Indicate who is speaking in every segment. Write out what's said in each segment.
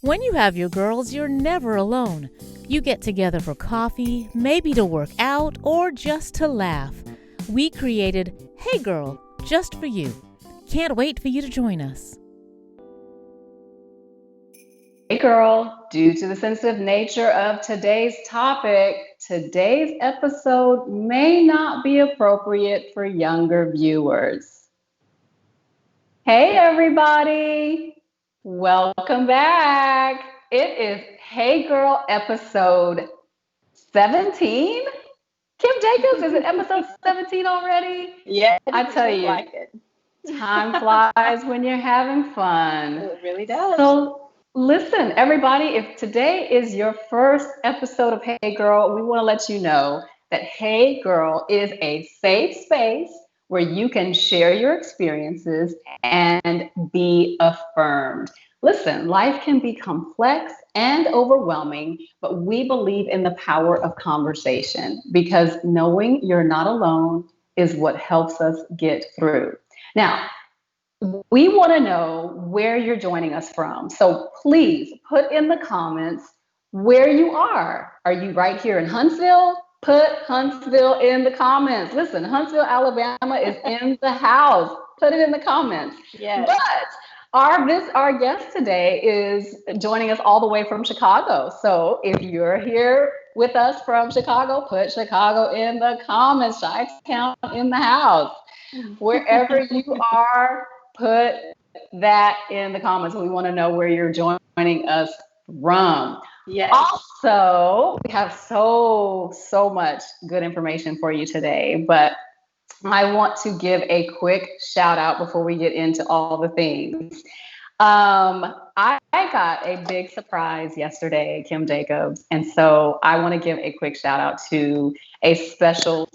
Speaker 1: When you have your girls, you're never alone. You get together for coffee, maybe to work out, or just to laugh. We created Hey Girl, just for you. Can't wait for you to join us.
Speaker 2: Hey girl, due to the sensitive nature of today's topic, today's episode may not be appropriate for younger viewers. Hey everybody, welcome back. It is Hey Girl episode 17. Kim Jacobs, is it episode 17 already?
Speaker 3: Yeah,
Speaker 2: I
Speaker 3: it
Speaker 2: tell
Speaker 3: feels
Speaker 2: you,
Speaker 3: like it.
Speaker 2: time flies when you're having fun.
Speaker 3: It really does.
Speaker 2: So, listen, everybody, if today is your first episode of Hey Girl, we want to let you know that Hey Girl is a safe space where you can share your experiences and be affirmed. Listen, life can be complex and overwhelming, but we believe in the power of conversation because knowing you're not alone is what helps us get through. Now, we want to know where you're joining us from. So please put in the comments where you are. Are you right here in Huntsville? Put Huntsville in the comments. Listen, Huntsville, Alabama is in the house. Put it in the comments.
Speaker 3: Yes.
Speaker 2: But our guest today is joining us all the way from Chicago. So if you're here with us from Chicago, put Chicago in the comments. Chi-town in the house. Wherever you are, put that in the comments. We want to know where you're joining us from.
Speaker 3: Yes.
Speaker 2: Also, we have so much good information for you today, but I want to give a quick shout out before we get into all the things. I got a big surprise yesterday, Kim Jacobs, and so I want to give a quick shout out to a special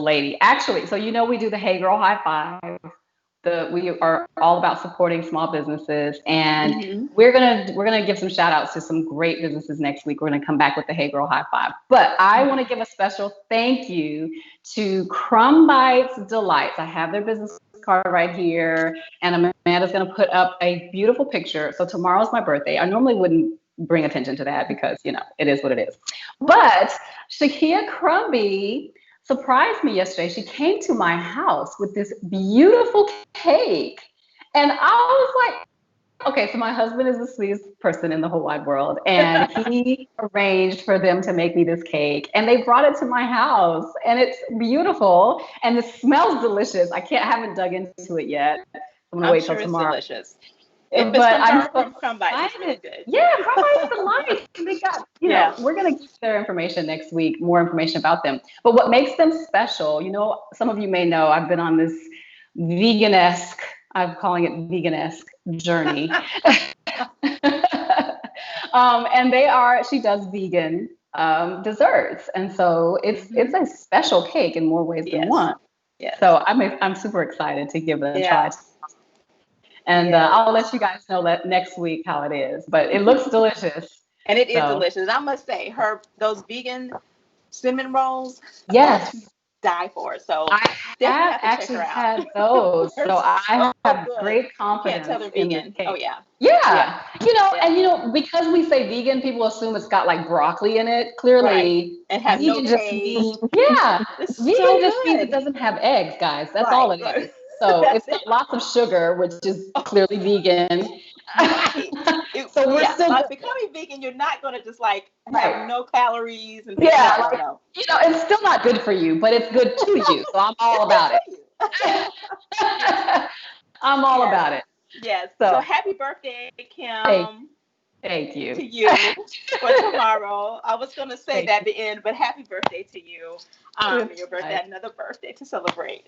Speaker 2: lady. Actually, so we do the Hey Girl High Five. We are all about supporting small businesses, and we're gonna give some shout outs to some great businesses next week. We're gonna come back with the Hey Girl High Five, but I want to give a special thank you to Crumb Bites Delights. I have their business card right here, and Amanda's gonna put up a beautiful picture. So tomorrow's my birthday. I normally wouldn't bring attention to that because it is what it is, but Shakia Crumby surprised me yesterday. She came to my house with this beautiful cake. And I was like, okay, so my husband is the sweetest person in the whole wide world. And he arranged for them to make me this cake. And they brought it to my house. And it's beautiful. And it smells delicious. Haven't dug into it yet. I'm gonna wait till tomorrow.
Speaker 3: It's delicious. If it's from Crumb Bites, it's really good.
Speaker 2: Yeah, Crumb Bites Delights. They got, we're going to get their information next week, more information about them. But what makes them special, some of you may know I've been on this vegan-esque, I'm calling it vegan-esque journey. And she does vegan desserts. And so it's a special cake in more ways than one.
Speaker 3: Yes.
Speaker 2: So I'm super excited to give it a try. And I'll let you guys know that next week how it is. But it looks delicious.
Speaker 3: And it is delicious. I must say, those vegan cinnamon rolls,
Speaker 2: yes,
Speaker 3: die for. So
Speaker 2: I have actually had those. So I have great confidence.
Speaker 3: You can't tell they're vegan. Oh yeah.
Speaker 2: Yeah. And because we say vegan, people assume it's got like broccoli in it. Clearly,
Speaker 3: right. And have no taste.
Speaker 2: Vegan just means it doesn't have eggs, guys. That's all it is. So it's got lots of sugar, which is clearly vegan.
Speaker 3: Right.
Speaker 2: So we're still
Speaker 3: by becoming vegan. You're not going to just have no calories and
Speaker 2: it's still not good for you, but it's good to you. So I'm all about it. I'm all about it.
Speaker 3: Yes. So happy birthday, Kim.
Speaker 2: Thank you.
Speaker 3: To you for tomorrow. I was going to say that at the end, but happy birthday to you. Your birthday, another birthday to celebrate.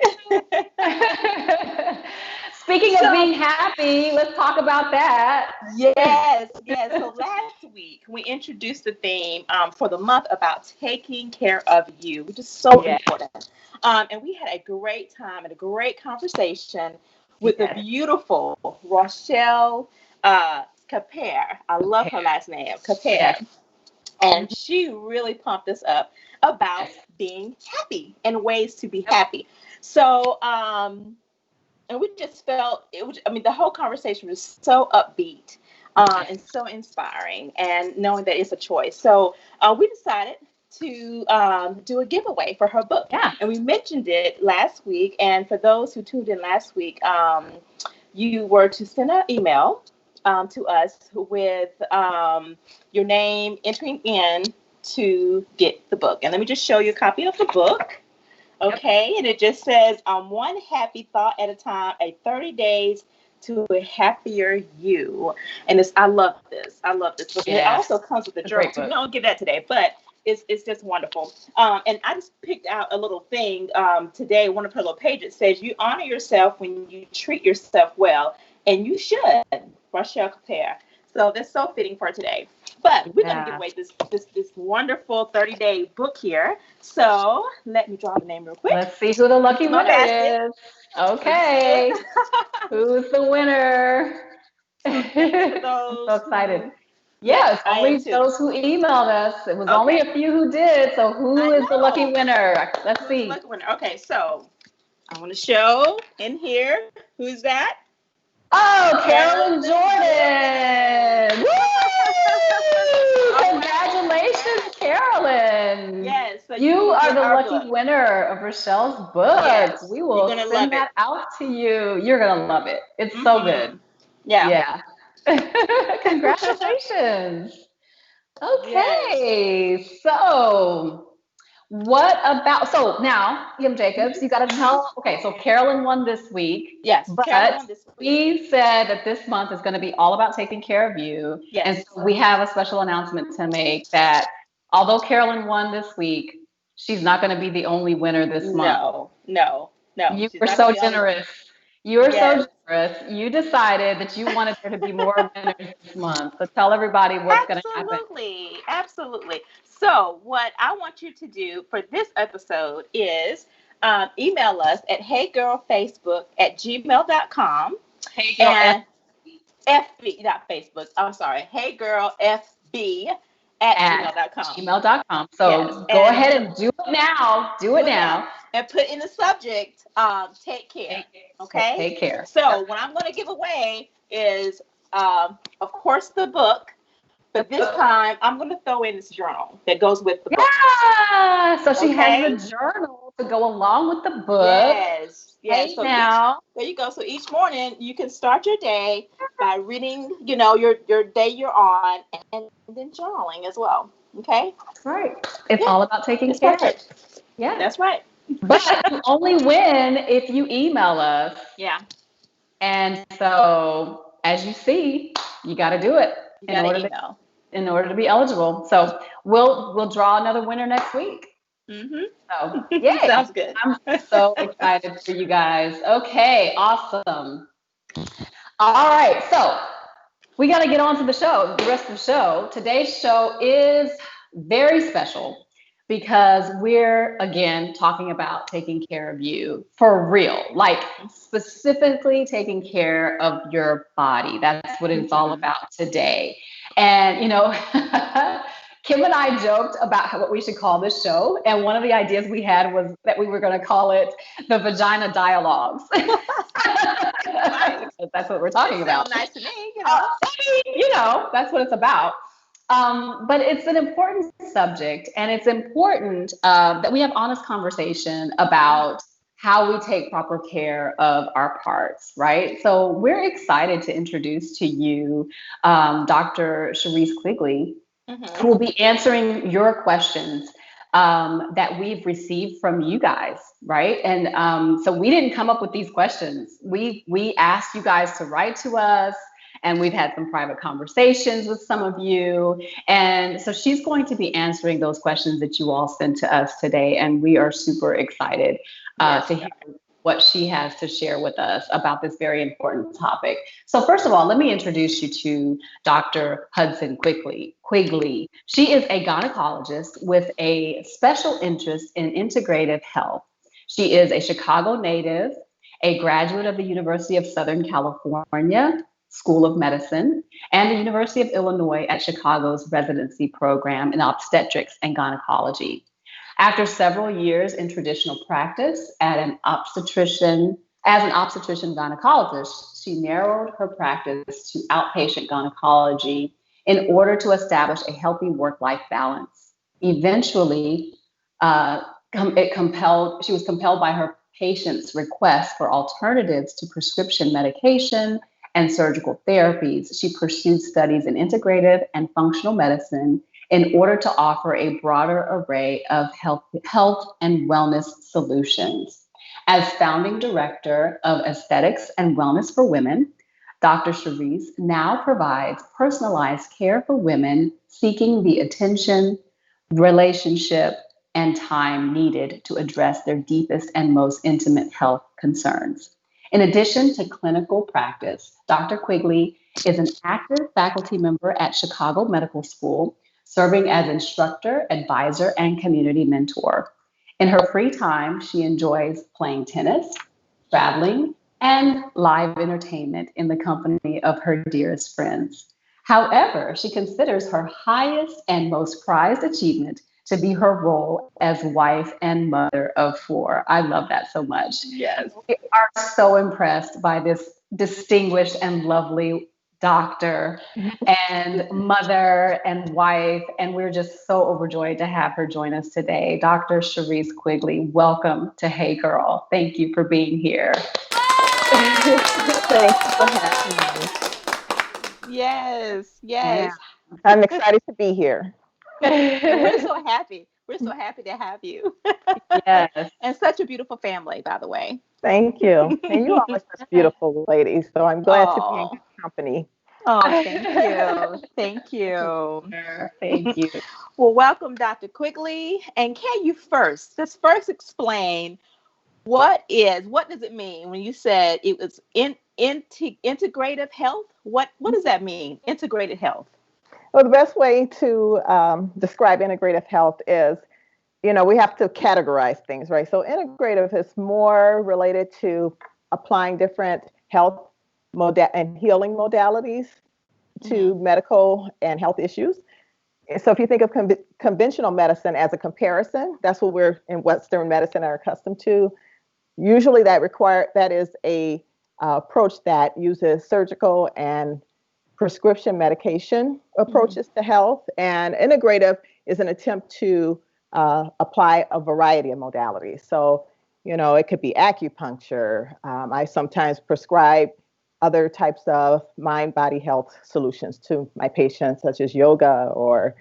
Speaker 2: Speaking of being happy, let's talk about that.
Speaker 3: Yes. So last week, we introduced the theme for the month about taking care of you, which is so important. And we had a great time and a great conversation with the beautiful Rochelle Capere. I love her last name, Capere. And she really pumped us up about being happy and ways to be happy. So, and we just felt the whole conversation was so upbeat. and so inspiring, and knowing that it's a choice. So we decided to do a giveaway for her book.
Speaker 2: Yeah.
Speaker 3: And we mentioned it last week. And for those who tuned in last week, you were to send an email to us with your name entering in to get the book. And let me just show you a copy of the book. Okay, and it just says, one happy thought at a time, a 30 days to a happier you. And I love this. I love this book. And it also comes with a journal. So we don't get that today, but it's just wonderful. And I just picked out a little thing today. One of her little pages says, you honor yourself when you treat yourself well, and you should. Rochelle Claire. So that's so fitting for today. But we're going to give away this wonderful 30-day book here. So let me draw the name real quick.
Speaker 2: Let's see who the lucky winner is. Okay. Who's the winner? I'm so excited. Yes, only those who emailed us. It was only a few who did. So who is the lucky winner? Let's see.
Speaker 3: Lucky winner. Okay, so I want to show in here. Who's that?
Speaker 2: Oh, Carolyn Jordan. Woo! Congratulations, Carolyn.
Speaker 3: Yes. So
Speaker 2: you are the lucky winner of Rochelle's book.
Speaker 3: Yes,
Speaker 2: we will send that out to you. You're going to love it. It's so good.
Speaker 3: Yeah.
Speaker 2: Congratulations. Okay. So what about, so now, Kim Jacobs, you got to tell, okay, so Carolyn won this week.
Speaker 3: Yes,
Speaker 2: but
Speaker 3: Carolyn won this week.
Speaker 2: We said that this month is going to be all about taking care of you.
Speaker 3: Yes.
Speaker 2: And so we have a special announcement to make that although Carolyn won this week, she's not going to be the only winner this month.
Speaker 3: No.
Speaker 2: You were so generous. You were so generous. You decided that you wanted there to be more winners this month. So tell everybody what's going to happen.
Speaker 3: Absolutely. So what I want you to do for this episode is email us at heygirlfacebook@gmail.com.
Speaker 2: Hey girl,
Speaker 3: and FB, not Facebook. I'm sorry. heygirlfb@gmail.com.
Speaker 2: gmail.com. So go ahead and do it now. Do it now.
Speaker 3: And put in the subject, take care. Okay?
Speaker 2: Take care.
Speaker 3: So what I'm going to give away is, of course, the book. But this time, I'm going to throw in this journal that goes with the book.
Speaker 2: Yeah. So she has the journal to go along with the book.
Speaker 3: Yes. So there you go. So each morning, you can start your day by reading, your day you're on, and then journaling as well. Okay?
Speaker 2: That's right. It's all about taking care.
Speaker 3: Perfect.
Speaker 2: Yeah.
Speaker 3: That's right.
Speaker 2: But you only win if you email us.
Speaker 3: Yeah.
Speaker 2: And so, as you see, you got to do it in order to be eligible. So we'll draw another winner next week.
Speaker 3: Mm-hmm.
Speaker 2: So yeah,
Speaker 3: sounds good.
Speaker 2: I'm so excited for you guys. Okay, awesome. All right, so we got to get on to the show. The rest of the show. Today's show is very special because we're again talking about taking care of you for real, like specifically taking care of your body. That's what it's all about today. And Kim and I joked about what we should call this show, and one of the ideas we had was that we were going to call it the Vagina Dialogues. That's what we're talking about.
Speaker 3: Sounds nice to me,
Speaker 2: that's what it's about. But it's an important subject, and it's important that we have honest conversation about how we take proper care of our parts, right? So we're excited to introduce to you Dr. Cherise Quigley, who will be answering your questions that we've received from you guys, right? And so we didn't come up with these questions. We asked you guys to write to us, and we've had some private conversations with some of you. And so she's going to be answering those questions that you all sent to us today. And we are super excited to hear what she has to share with us about this very important topic. So first of all, let me introduce you to Dr. Hudson Quigley. She is a gynecologist with a special interest in integrative health. She is a Chicago native, a graduate of the University of Southern California School of Medicine, and the University of Illinois at Chicago's residency program in obstetrics and gynecology. After several years in traditional practice at an obstetrician As an obstetrician gynecologist, she narrowed her practice to outpatient gynecology in order to establish a healthy work-life balance. Eventually, uh, she was compelled by her patients' requests for alternatives to prescription medication and surgical therapies. She pursued studies in integrative and functional medicine in order to offer a broader array of health and wellness solutions. As founding director of Aesthetics and Wellness for Women, Dr. Cherise now provides personalized care for women seeking the attention, relationship, and time needed to address their deepest and most intimate health concerns. In addition to clinical practice, Dr. Quigley is an active faculty member at Chicago Medical School, serving as instructor, advisor, and community mentor. In her free time, she enjoys playing tennis, traveling, and live entertainment in the company of her dearest friends. However, she considers her highest and most prized achievement to be her role as wife and mother of four. I love that so much.
Speaker 3: Yes.
Speaker 2: We are so impressed by this distinguished and lovely doctor and mother and wife, and we're just so overjoyed to have her join us today. Dr. Cherise Quigley, welcome to Hey Girl. Thank you for being here.
Speaker 4: Thanks for having me.
Speaker 3: Yes,
Speaker 2: Yeah.
Speaker 3: yes.
Speaker 4: I'm excited to be here.
Speaker 3: And we're so happy. We're so happy to have you.
Speaker 2: Yes.
Speaker 3: And such a beautiful family, by the way.
Speaker 4: Thank you. And you all are such beautiful ladies, so I'm glad to be in
Speaker 3: Oh,
Speaker 4: good company.
Speaker 3: oh, thank you. Thank you.
Speaker 2: Thank you.
Speaker 3: Well, welcome, Dr. Quigley. And can you just first explain what does it mean when you said it was integrative health? What does that mean? Integrated health.
Speaker 4: Well, the best way to describe integrative health is, we have to categorize things, right? So integrative is more related to applying different health and healing modalities to medical and health issues. So if you think of conventional medicine as a comparison, that's what we're in Western medicine are accustomed to. Usually that is a approach that uses surgical and prescription medication approaches to health. And integrative is an attempt to apply a variety of modalities. So, it could be acupuncture. I sometimes prescribe other types of mind-body health solutions to my patients, such as yoga or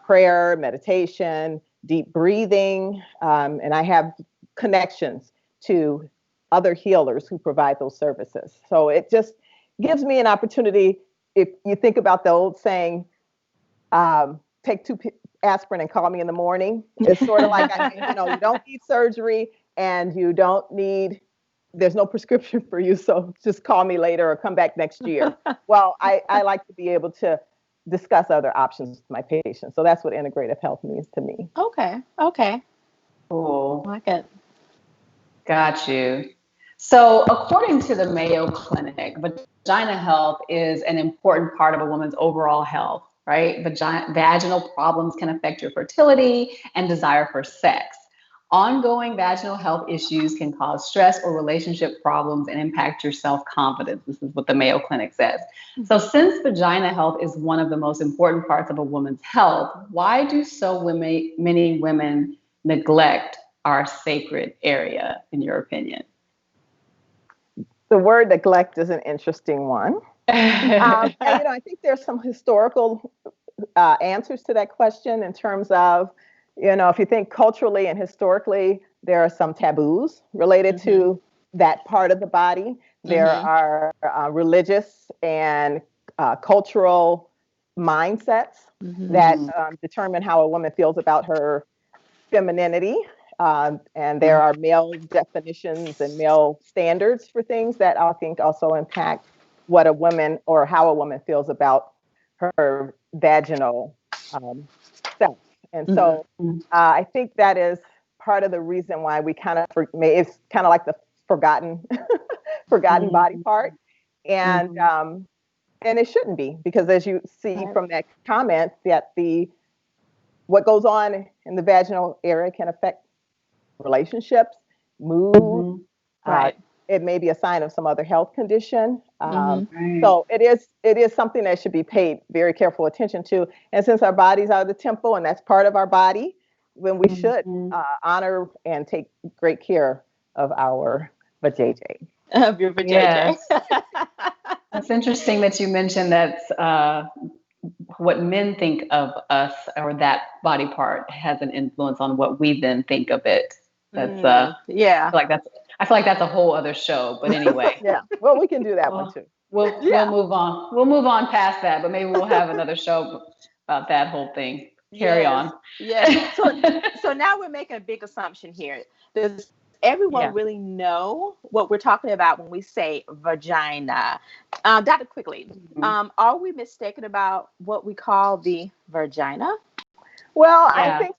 Speaker 4: prayer, meditation, deep breathing. And I have connections to other healers who provide those services. So it just gives me an opportunity. If you think about the old saying, take two aspirin and call me in the morning, it's sort of like, you don't need surgery and there's no prescription for you. So just call me later or come back next year. Well, I like to be able to discuss other options with my patients. So that's what integrative health means to me.
Speaker 3: Okay.
Speaker 2: Cool.
Speaker 3: I like it.
Speaker 2: Got you. So, according to the Mayo Clinic, vagina health is an important part of a woman's overall health, right? Vaginal problems can affect your fertility and desire for sex. Ongoing vaginal health issues can cause stress or relationship problems and impact your self-confidence. This is what the Mayo Clinic says. So, since vagina health is one of the most important parts of a woman's health, why do many women neglect our sacred area, in your opinion?
Speaker 4: The word neglect is an interesting one. And, I think there's some historical answers to that question in terms of, if you think culturally and historically, there are some taboos related to that part of the body. There are religious and cultural mindsets that determine how a woman feels about her femininity. And there are male definitions and male standards for things that I think also impact what a woman or how a woman feels about her vaginal self. And so I think that is part of the reason why we kind of, it's kind of like the forgotten body part. And it shouldn't be, because as you see from that comment, that what goes on in the vaginal area can affect relationships, mood, it may be a sign of some other health condition.
Speaker 2: Right.
Speaker 4: So it is something that should be paid very careful attention to. And since our bodies are the temple and that's part of our body, when we should honor and take great care of our vajayjay.
Speaker 3: Of your vajayjay.
Speaker 2: Yes. It's interesting that you mentioned that's what men think of us or that body part has an influence on what we then think of it. That's
Speaker 3: yeah.
Speaker 2: I feel like that's a whole other show. But anyway.
Speaker 4: Yeah. Well, we can do that one too.
Speaker 2: We'll move on. We'll move on past that, but maybe we'll have another show about that whole thing. Carry on.
Speaker 3: Yes. So now we're making a big assumption here. Does everyone really know what we're talking about when we say vagina? Dr. Quigley, are we mistaken about what we call the vagina?
Speaker 4: Well, I think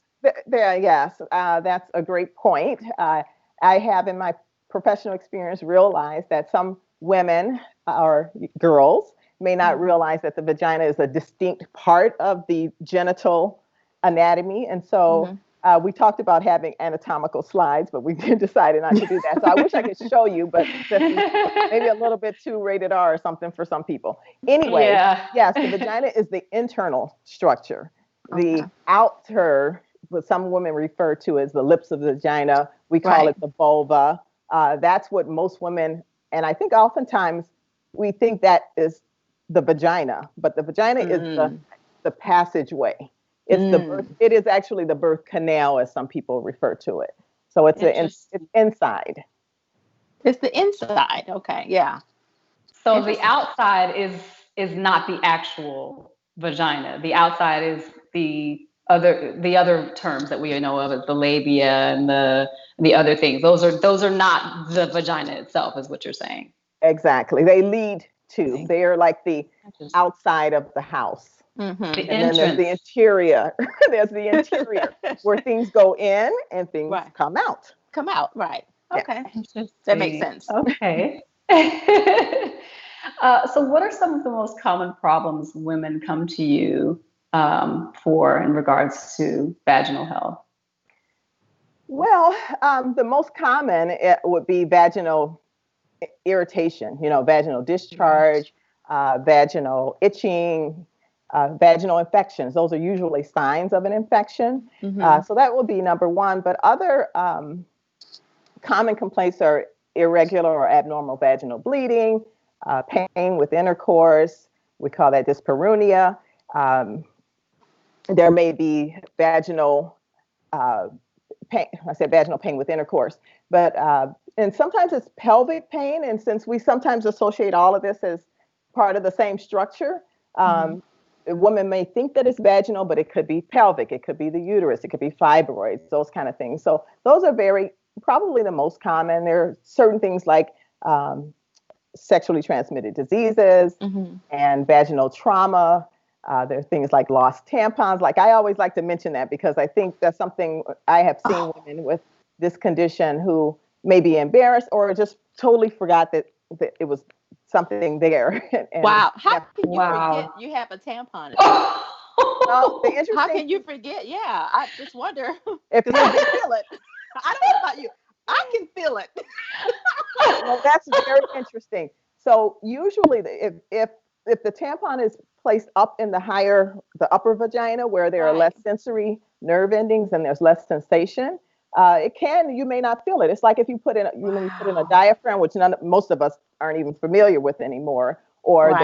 Speaker 4: yes, that's a great point. I have in my professional experience realized that some women or girls may not realize that the vagina is a distinct part of the genital anatomy. And so we talked about having anatomical slides, but we decided not to do that. So I wish I could show you, but maybe a little bit too rated R or something for some people. Anyway, yes, the vagina is the internal structure. The outer, what some women refer to as the lips of the vagina, we call it the vulva. That's what most women, and I think oftentimes we think that is the vagina, but the vagina is the passageway. It's the birth, it is actually the birth canal, as some people refer to it. So it's inside.
Speaker 3: It's the inside. Okay, yeah.
Speaker 2: So the outside is not the actual vagina. The outside is the other terms that we know of as the labia and the other things. Those are not the vagina itself, is what you're saying.
Speaker 4: Exactly. They lead to. They are like the outside of the house.
Speaker 2: The
Speaker 4: and
Speaker 2: entrance.
Speaker 4: then there's the interior. There's the interior where things go in and things come out.
Speaker 3: Come out, right. Okay.
Speaker 2: Yeah.
Speaker 3: That makes sense.
Speaker 2: Okay. So what are some of the most common problems women come to you for in regards to vaginal health?
Speaker 4: Well, the most common would be vaginal irritation, vaginal discharge, vaginal itching, vaginal infections. Those are usually signs of an infection. So that would be number one. But other common complaints are irregular or abnormal vaginal bleeding, pain with intercourse. We call that dyspareunia. There may be vaginal pain. I said vaginal pain with intercourse, but and sometimes it's pelvic pain. And since we sometimes associate all of this as part of the same structure, a woman may think that it's vaginal, but it could be pelvic. It could be the uterus. It could be fibroids, those kind of things. So those are probably the most common. There are certain things like sexually transmitted diseases and vaginal trauma. There are things like lost tampons. Like I always like to mention that because I think that's something I have seen women with this condition who may be embarrassed or just totally forgot that it was something there.
Speaker 3: Wow. How can you forget you have a tampon?
Speaker 4: Well,
Speaker 3: how can you forget? Yeah, I just wonder if you can feel it. I don't know about you. I can feel it.
Speaker 4: Well, that's very interesting. So usually if the tampon is placed up in the upper vagina where there are less sensory nerve endings and there's less sensation, you may not feel it. It's like if you put in a diaphragm, which most of us aren't even familiar with anymore, or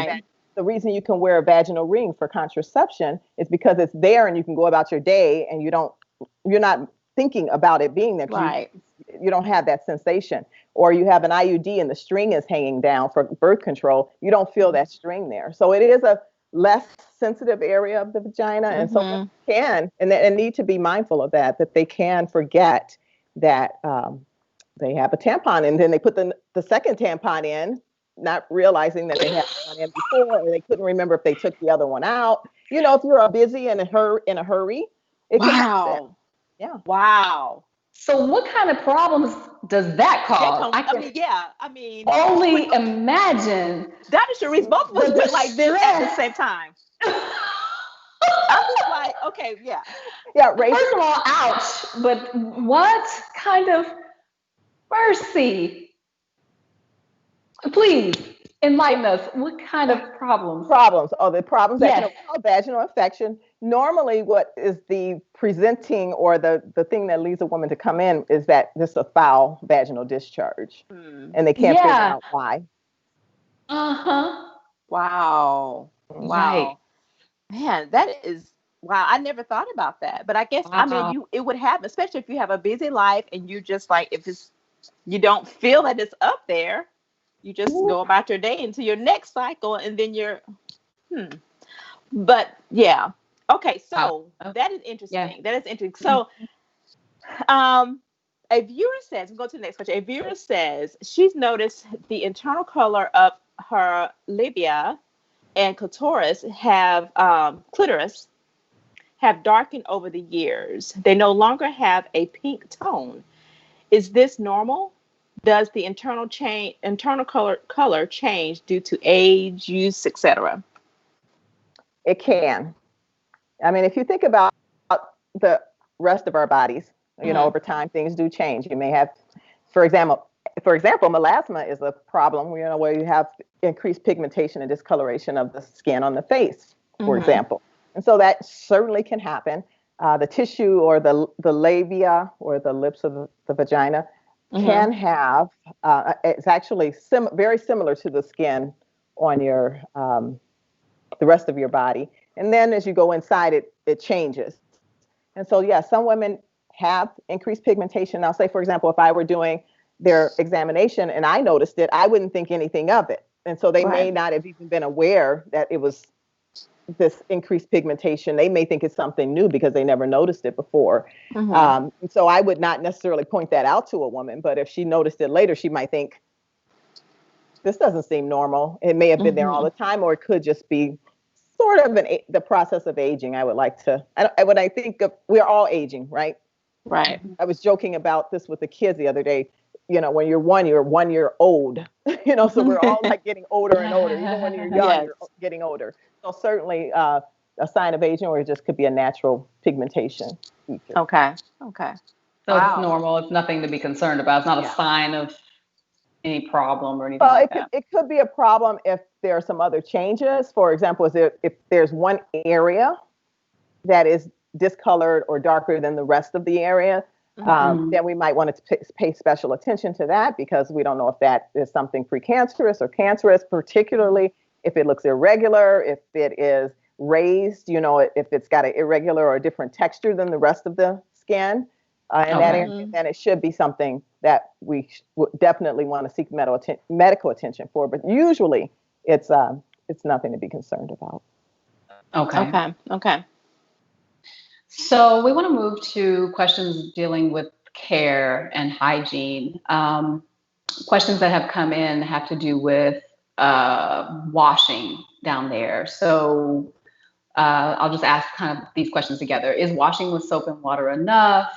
Speaker 4: the reason you can wear a vaginal ring for contraception is because it's there and you can go about your day and you're not thinking about it being there. You don't have that sensation. Or you have an IUD and the string is hanging down for birth control. You don't feel that string there. So it is a less sensitive area of the vagina. And so and need to be mindful of that they can forget that they have a tampon. And then they put the second tampon in, not realizing that they had one in before, or they couldn't remember if they took the other one out. If you're busy and in a hurry, it can happen. Yeah.
Speaker 3: Wow.
Speaker 2: So what kind of problems does that cause?
Speaker 3: I mean,
Speaker 2: only imagine.
Speaker 3: Dr. Sharice, both of us went like this at the same time. I was like, okay, yeah.
Speaker 4: Yeah,
Speaker 2: first of all, ouch. But what kind of mercy? Please enlighten us. What kind of problems?
Speaker 4: Problems. Oh, the problems that can
Speaker 2: Yes.
Speaker 4: arouse vaginal infection. Normally, what is the presenting or the thing that leads a woman to come in is that this is a foul vaginal discharge, and they can't figure
Speaker 2: Yeah.
Speaker 4: out why.
Speaker 2: Uh-huh.
Speaker 3: Wow.
Speaker 2: Right.
Speaker 3: Wow. Man, that is wow. I never thought about that. But I guess I mean
Speaker 2: Wow.
Speaker 3: it would happen, especially if you have a busy life and you just like if it's you don't feel that it's up there, you just go about your day into your next cycle and then you're hmm. But yeah. Okay,
Speaker 2: Wow.
Speaker 3: so
Speaker 2: Oh,
Speaker 3: that is
Speaker 2: yeah.
Speaker 3: interesting. That is interesting. So um a viewer says, we'll go to the next question. A viewer says she's noticed the internal color of her labia and clitoris have darkened over the years. They no longer have a pink tone. Is this normal? Does the internal color change due to age, use, etc.?
Speaker 4: It can. I mean, if you think about the rest of our bodies, over time things do change. You may have, for example, melasma is a problem, where you have increased pigmentation and discoloration of the skin on the face, for example. And so that certainly can happen. The tissue or the labia or the lips of the vagina can have, it's actually very similar to the skin on your the rest of your body. And then as you go inside, it changes. And so, yeah, some women have increased pigmentation. Now, say, for example, if I were doing their examination and I noticed it, I wouldn't think anything of it. And so they may not have even been aware that it was this increased pigmentation. They may think it's something new because they never noticed it before. And so I would not necessarily point that out to a woman, but if she noticed it later, she might think, this doesn't seem normal. It may have been there all the time, or it could just be sort of the process of aging. I would like to, when I think of, we're all aging, right?
Speaker 3: Right.
Speaker 4: I was joking about this with the kids the other day. When you're 1 year old, so we're all like getting older and older. Even when you're young, you're getting older. So certainly a sign of aging, or it just could be a natural pigmentation feature.
Speaker 3: Okay. Okay.
Speaker 2: So it's normal. It's nothing to be concerned about. It's not a sign of any problem or anything like that.
Speaker 4: It could be a problem if there are some other changes. For example, if there's one area that is discolored or darker than the rest of the area, then we might want to pay special attention to that, because we don't know if that is something precancerous or cancerous, particularly if it looks irregular, if it is raised, if it's got an irregular or a different texture than the rest of the skin. And that area, then it should be something that we definitely want to seek medical attention for. But usually, it's nothing to be concerned about.
Speaker 3: Okay.
Speaker 2: So we want to move to questions dealing with care and hygiene. Questions that have come in have to do with washing down there. So I'll just ask kind of these questions together. Is washing with soap and water enough?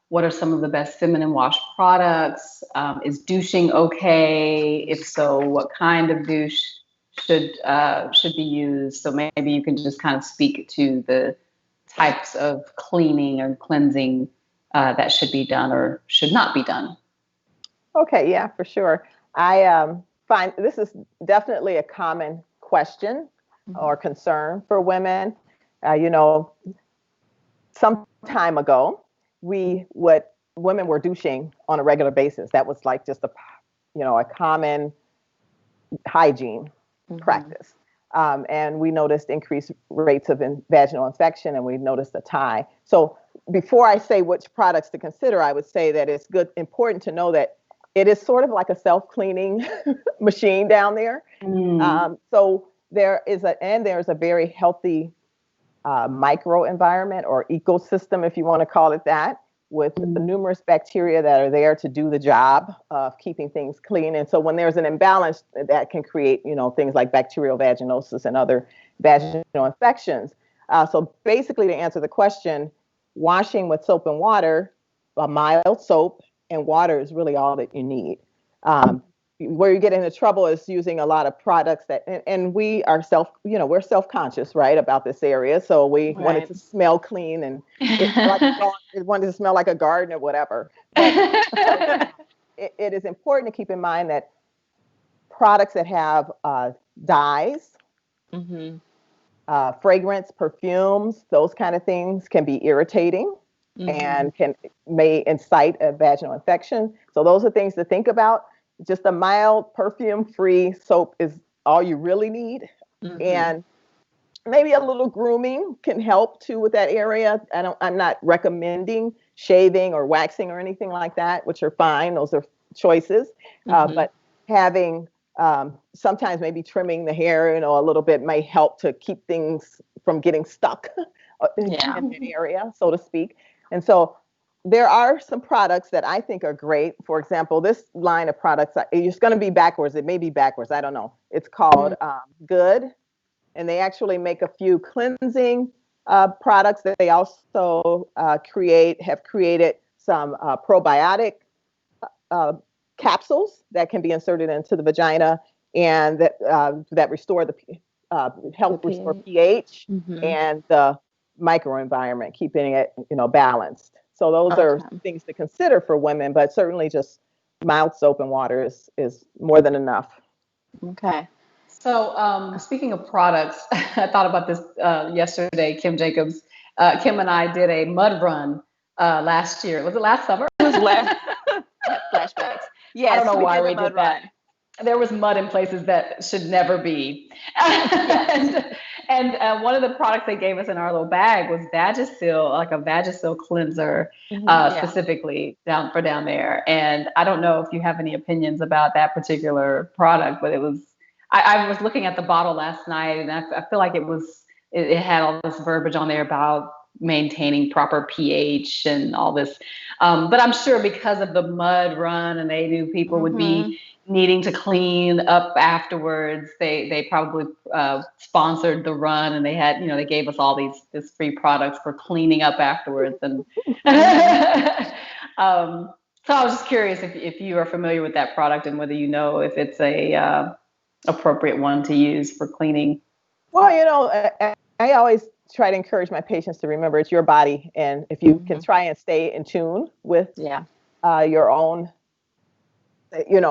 Speaker 2: What are some of the best feminine wash products? Is douching okay? If so, what kind of douche should be used? So maybe you can just kind of speak to the types of cleaning or cleansing that should be done or should not be done. Okay,
Speaker 4: yeah, for sure. I find this is definitely a common question or concern for women. Some time ago, women were douching on a regular basis. That was like just a common hygiene practice. And we noticed increased rates of vaginal infection, and we noticed a tie. So before I say which products to consider, I would say that it's important to know that it is sort of like a self-cleaning machine down there. So there's a very healthy micro environment or ecosystem, if you want to call it that, with the numerous bacteria that are there to do the job of keeping things clean. And so when there's an imbalance, that can create, things like bacterial vaginosis and other vaginal infections. So basically, to answer the question, washing with soap and water, a mild soap and water is really all that you need. Where you get into trouble is using a lot of products and we are we're self-conscious, right, about this area. So we want it to smell clean and it wanted to smell like a garden or whatever. But it is important to keep in mind that products that have dyes,
Speaker 3: Mm-hmm.
Speaker 4: fragrance, perfumes, those kind of things can be irritating and may incite a vaginal infection. So those are things to think about. Just a mild perfume-free soap is all you really need. And maybe a little grooming can help too with that area. I'm not recommending shaving or waxing or anything like that, which are fine. Those are choices. But having sometimes maybe trimming the hair, a little bit may help to keep things from getting stuck in that area, so to speak. And so there are some products that I think are great. For example, this line of products, it's going to be backwards. It may be backwards. I don't know. It's called Good. And they actually make a few cleansing products that they also have created some probiotic capsules that can be inserted into the vagina and that restore help restore pH and the microenvironment, keeping it balanced. So those are things to consider for women, but certainly just mild soap and water is more than enough.
Speaker 3: Okay.
Speaker 2: So speaking of products, I thought about this yesterday. Kim and I did a mud run last year. Was it last summer?
Speaker 3: It was last flashbacks. Yes,
Speaker 2: I don't know why we
Speaker 3: did
Speaker 2: did that. There was mud in places that should never be. And one of the products they gave us in our little bag was Vagisil, like a Vagisil cleanser, specifically down there. And I don't know if you have any opinions about that particular product, but it was. I was looking at the bottle last night, and I feel like it had all this verbiage on there about maintaining proper pH and all this. But I'm sure because of the mud run and they knew people would be needing to clean up afterwards, they probably sponsored the run, and they had, they gave us all these free products for cleaning up afterwards. And so I was just curious if you are familiar with that product and whether if it's a appropriate one to use for cleaning.
Speaker 4: Well, I always try to encourage my patients to remember it's your body, and if you can try and stay in tune with your own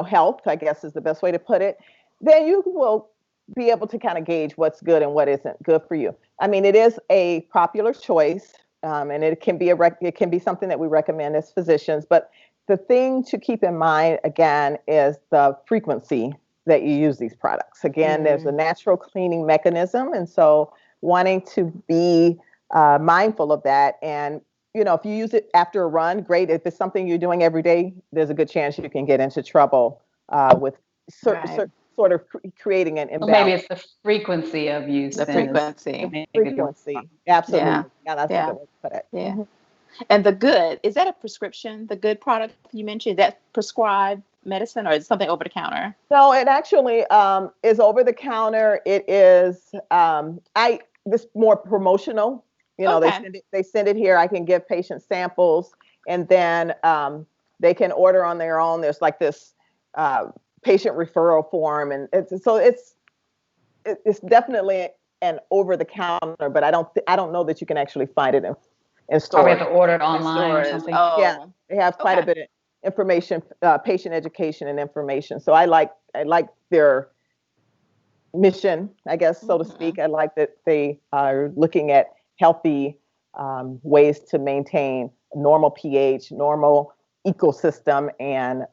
Speaker 4: health, I guess is the best way to put it, then you will be able to kind of gauge what's good and what isn't good for you. I mean, it is a popular choice, and it can be something that we recommend as physicians, but the thing to keep in mind again is the frequency that you use these products. Again, there's a natural cleaning mechanism. And so wanting to be mindful of that. And, if you use it after a run, great. If it's something you're doing every day, there's a good chance you can get into trouble with sort of creating an imbalance.
Speaker 2: Well, maybe it's the frequency of use.
Speaker 3: The frequency.
Speaker 4: Absolutely.
Speaker 3: Yeah,
Speaker 4: that's a good way to put it.
Speaker 3: Yeah. And the Good, is that a prescription? The Good product you mentioned, that prescribed medicine, or is it something over the counter?
Speaker 4: No, it actually is over the counter. It is this more promotional. They send it here. I can give patients samples, and then they can order on their own. There's like this patient referral form, and it's definitely an over the counter. But I don't know that you can actually find it in stores.
Speaker 2: Probably have to order it online or something.
Speaker 3: Oh.
Speaker 4: Yeah, they have quite a bit of information, patient education and information. So I like their mission, I guess, so to speak. I like that they are looking at healthy ways to maintain normal pH, normal ecosystem, and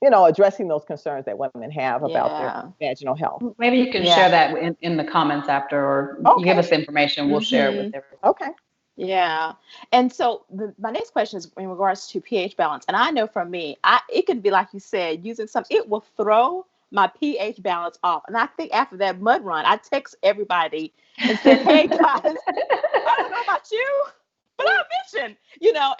Speaker 4: addressing those concerns that women have about their vaginal health.
Speaker 2: Maybe you can share that in the comments after, or you give us the information, we'll share it with everyone.
Speaker 4: Okay.
Speaker 3: Yeah. And so my next question is in regards to pH balance. And I know for me, it could be like you said, using it will throw my pH balance off. And I think after that mud run, I text everybody and said, hey guys, I don't know about you, but I'll mention,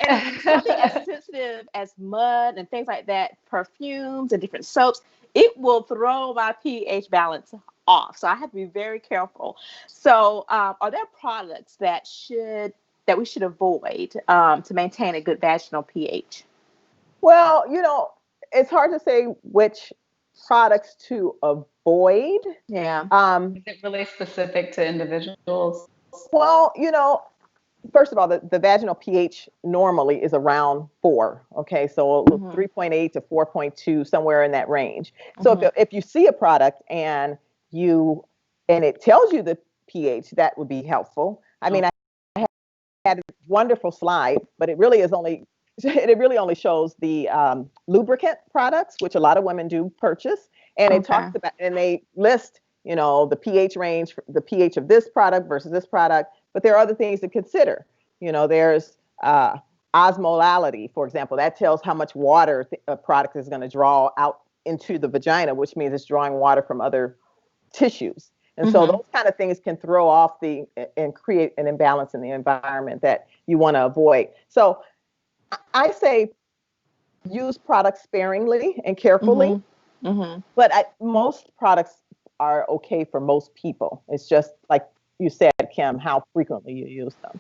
Speaker 3: and something as sensitive as mud and things like that, perfumes and different soaps, it will throw my pH balance off. So I have to be very careful. So are there products that we should avoid to maintain a good vaginal pH?
Speaker 4: Well, it's hard to say which products to avoid.
Speaker 3: Yeah.
Speaker 2: Is it really specific to individuals?
Speaker 4: Well, first of all, the vaginal pH normally is around 4. Okay, so 3.8 to 4.2, somewhere in that range. So if you see a product and it tells you the pH, that would be helpful. I mean, I had a wonderful slide, but it really only shows the lubricant products, which a lot of women do purchase, and it talks about, and they list, the pH range, the pH of this product versus this product. But there are other things to consider. There's osmolality, for example. That tells how much water a product is going to draw out into the vagina, which means it's drawing water from other tissues. And so those kind of things can throw off and create an imbalance in the environment that you want to avoid. So I say use products sparingly and carefully, but most products are okay for most people. It's just like you said, Kim, how frequently you use them.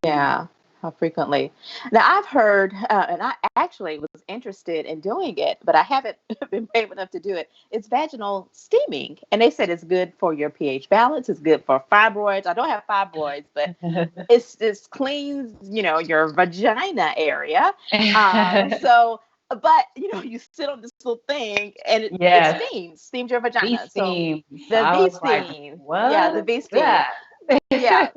Speaker 3: Yeah, how frequently. Now, I've heard, and I actually was interested in doing it, but I haven't been brave enough to do it. It's vaginal steaming. And they said it's good for your pH balance. It's good for fibroids. I don't have fibroids, but it cleans, your vagina area. But you sit on this little thing and it steams your vagina.
Speaker 2: V-steam.
Speaker 3: So the V-steam.
Speaker 2: What?
Speaker 3: Yeah, the V-steam.
Speaker 2: Yeah.
Speaker 3: Yeah.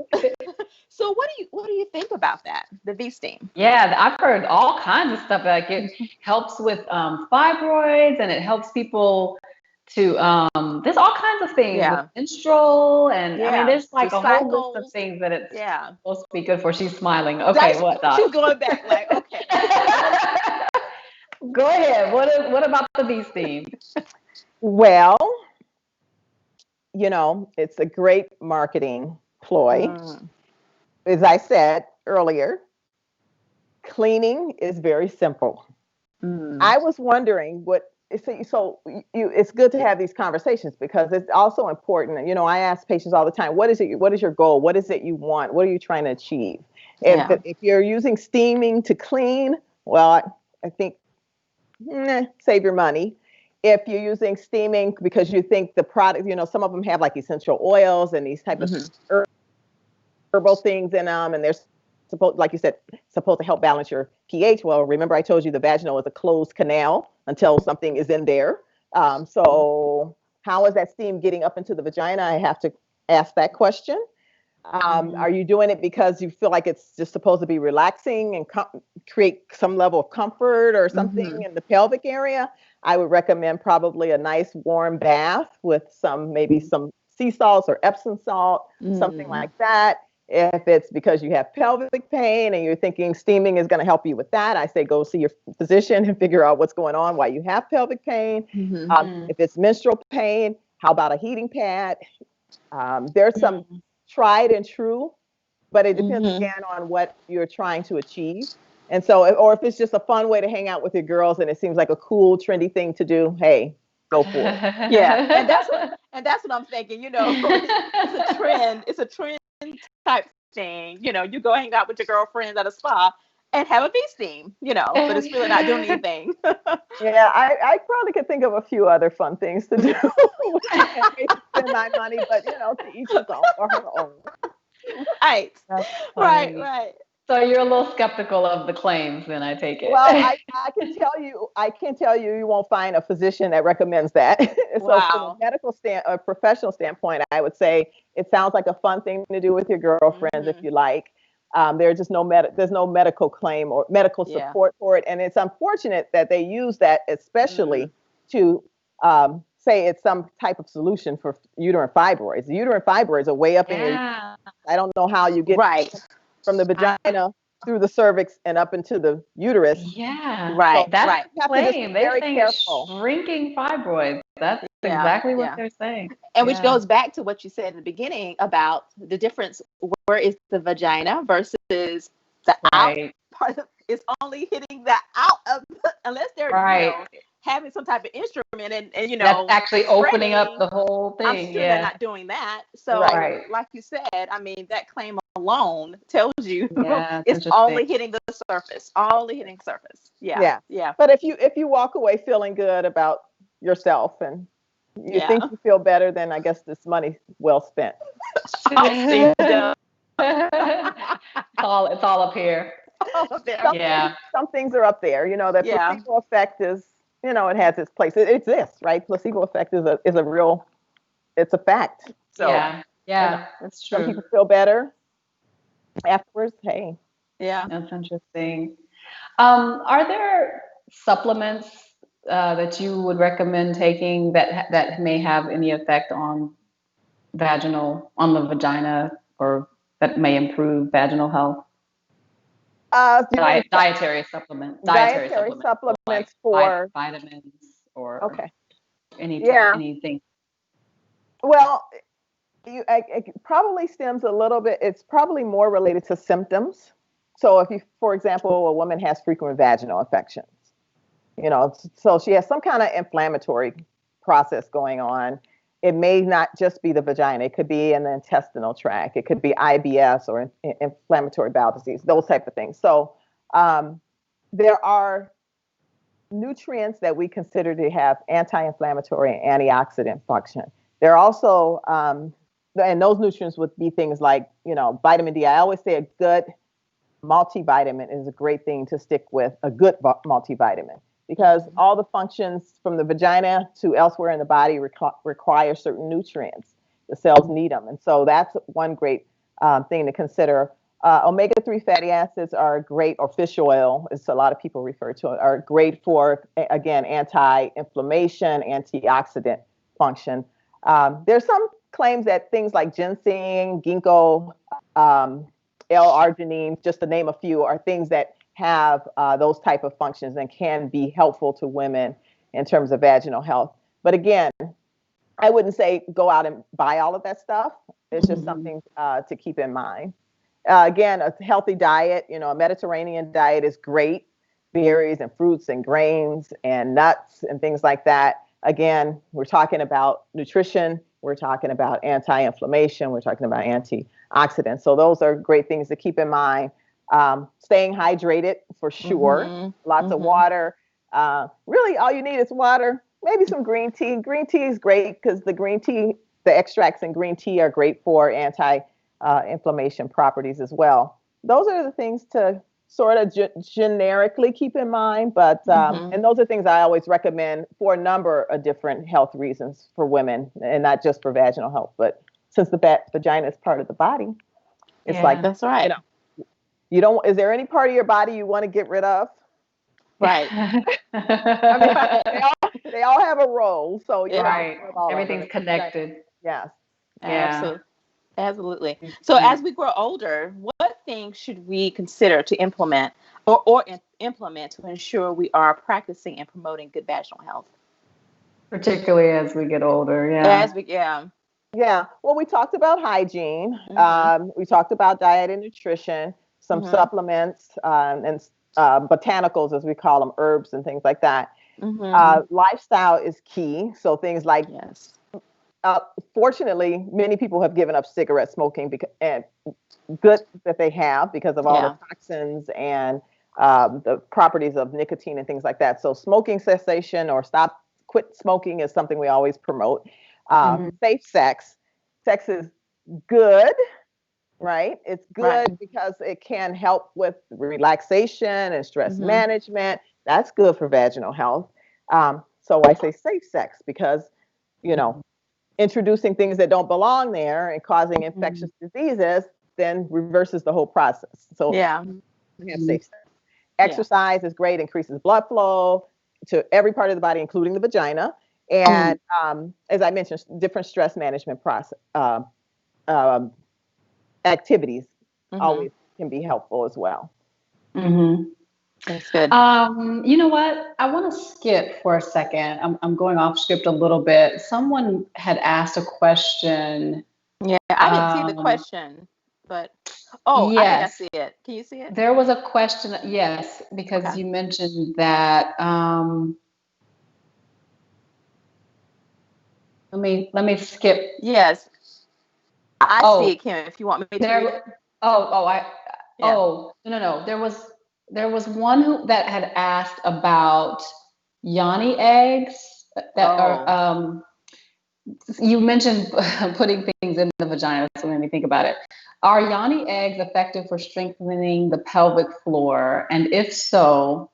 Speaker 3: So what do you think about that? The V-steam.
Speaker 2: Yeah, I've heard all kinds of stuff. Like it helps with fibroids, and it helps people to there's all kinds of things with menstrual, and I mean there's like a whole list of things that it's supposed to be good for. She's smiling. Okay, what?
Speaker 3: She's going back like, okay.
Speaker 2: Go ahead. What about the V-steam?
Speaker 4: Well, it's a great marketing ploy. As I said earlier, cleaning is very simple. I was wondering it's good to have these conversations because it's also important. I ask patients all the time, what is your goal? What is it you want? What are you trying to achieve? If you're using steaming to clean, well, I think save your money. If you're using steaming because you think the product, some of them have like essential oils and these type of herbal things in them, and they're supposed, like you said, supposed to help balance your pH. Well, remember I told you the vaginal is a closed canal until something is in there. So how is that steam getting up into the vagina? I have to ask that question. Are you doing it because you feel like it's just supposed to be relaxing and create some level of comfort or something in the pelvic area? I would recommend probably a nice warm bath with maybe some sea salts or Epsom salt, something like that. If it's because you have pelvic pain and you're thinking steaming is going to help you with that, I say go see your physician and figure out what's going on, why you have pelvic pain. If it's menstrual pain, how about a heating pad? There's some tried and true, but it depends again on what you're trying to achieve. And so, or if it's just a fun way to hang out with your girls and it seems like a cool, trendy thing to do, hey, go for it.
Speaker 3: Yeah, and that's what I'm thinking. It's a trend. It's a trend type thing. You go hang out with your girlfriends at a spa and have a V-steam. But it's really not doing anything.
Speaker 4: Yeah, I probably could think of a few other fun things to do. Spend my money, but to each his own or her own.
Speaker 3: Right.
Speaker 2: So you're a little skeptical of the claims, then I take it.
Speaker 4: Well, I can tell you, you won't find a physician that recommends that. So from a medical professional standpoint, I would say it sounds like a fun thing to do with your girlfriends if you like. There's just there's no medical claim or medical support for it, and it's unfortunate that they use that, especially to say it's some type of solution for uterine fibroids. The uterine fibroids are way up in your. I don't know how you get from the vagina through the cervix and up into the uterus.
Speaker 2: Yeah,
Speaker 3: right.
Speaker 2: So that's
Speaker 3: right.
Speaker 2: the claim. They're saying shrinking fibroids. That's exactly what they're saying.
Speaker 3: And which goes back to what you said in the beginning about the difference. Where is the vagina versus the out part? It's only hitting the out of, unless they're having some type of instrument and
Speaker 2: that's actually opening up the whole thing.
Speaker 3: I'm sure they're not doing that. So like you said, I mean, that claim alone tells you it's only hitting the surface. Yeah.
Speaker 4: But if you walk away feeling good about yourself and you think you feel better, then I guess this money well spent.
Speaker 2: it's all up here.
Speaker 3: All of them.
Speaker 2: Yeah.
Speaker 4: Some things are up there. You know, the placebo effect is, you know, it has its place. It exists, right? Placebo effect is a real, it's a fact. So
Speaker 2: Yeah,
Speaker 4: you know,
Speaker 2: that's
Speaker 4: some
Speaker 2: true.
Speaker 4: people feel better afterwards. Hey,
Speaker 3: Yeah.
Speaker 2: That's interesting. Are there supplements that you would recommend taking that may have any effect on on the vagina, or that may improve vaginal health?
Speaker 4: you mean
Speaker 2: Dietary supplements,
Speaker 4: dietary
Speaker 2: like
Speaker 4: supplements for?
Speaker 2: vitamins or
Speaker 4: Okay, yeah.
Speaker 2: anything.
Speaker 4: Well, it probably stems a little bit. It's probably more related to symptoms. So if you, for example, a woman has frequent vaginal infections, you know, so she has some kind of inflammatory process going on. It may not just be the vagina. It could be in the intestinal tract. It could be IBS or inflammatory bowel disease, those type of things. So there are nutrients that we consider to have anti-inflammatory and antioxidant function. There are also, and those nutrients would be things like, you know, vitamin D. I always say a good multivitamin is a great thing to stick with, a good multivitamin, because all the functions from the vagina to elsewhere in the body require certain nutrients. The cells need them. And so that's one great thing to consider. Omega-3 fatty acids are great, or fish oil, as a lot of people refer to it, are great for, again, anti-inflammation, antioxidant function. There's some claims that things like ginseng, ginkgo, L-arginine, just to name a few, are things that have those type of functions and can be helpful to women in terms of vaginal health. But again, I wouldn't say go out and buy all of that stuff. It's just something to keep in mind. Again, a healthy diet, you know, a Mediterranean diet is great. Berries and fruits and grains and nuts and things like that. Again, we're talking about nutrition. We're talking about anti-inflammation. We're talking about antioxidants. So those are great things to keep in mind. Staying hydrated for sure. Lots of water. Really, all you need is water. Maybe some green tea. Green tea is great because the green tea, the extracts in green tea are great for anti-inflammation properties as well. Those are the things to sort of generically keep in mind, but and those are things I always recommend for a number of different health reasons for women, and not just for vaginal health. But since the vagina is part of the body, it's like,
Speaker 3: that's right.
Speaker 4: You know, you don't. Is there any part of your body you want to get rid of?
Speaker 3: Right.
Speaker 4: I mean, they all have a role, so you
Speaker 2: right.
Speaker 4: know,
Speaker 2: Everything's connected.
Speaker 4: Yes.
Speaker 2: Yeah.
Speaker 3: Absolutely. So as we grow older, what things should we consider to implement or implement to ensure we are practicing and promoting good vaginal health?
Speaker 2: Particularly as we get older, yeah.
Speaker 4: Yeah. Well, we talked about hygiene. We talked about diet and nutrition, some supplements, and botanicals, as we call them, herbs and things like that. Lifestyle is key. So things like, fortunately, many people have given up cigarette smoking, and good that they have, because of all the toxins and the properties of nicotine and things like that. So smoking cessation or quit smoking is something we always promote. Safe sex. Sex is good, right? It's good because it can help with relaxation and stress management. That's good for vaginal health. So I say safe sex because, you know, introducing things that don't belong there and causing infectious diseases then reverses the whole process. So we have safe sex. Exercise is great, increases blood flow to every part of the body, including the vagina. And as I mentioned, different stress management process activities always can be helpful as well.
Speaker 3: That's good.
Speaker 2: You know what? I want to skip for a second. I'm going off script a little bit. Someone had asked a question.
Speaker 3: Yeah, I didn't see the question, but yes. I think I see it. Can you see it?
Speaker 2: There was a question, yes, because you mentioned that. Let me skip.
Speaker 3: Yes, I see it, Kim. If you want me to read it.
Speaker 2: No. There was one that had asked about yoni eggs that are You mentioned putting things in the vagina, so made me think about it. Are yoni eggs effective for strengthening the pelvic floor? And if so,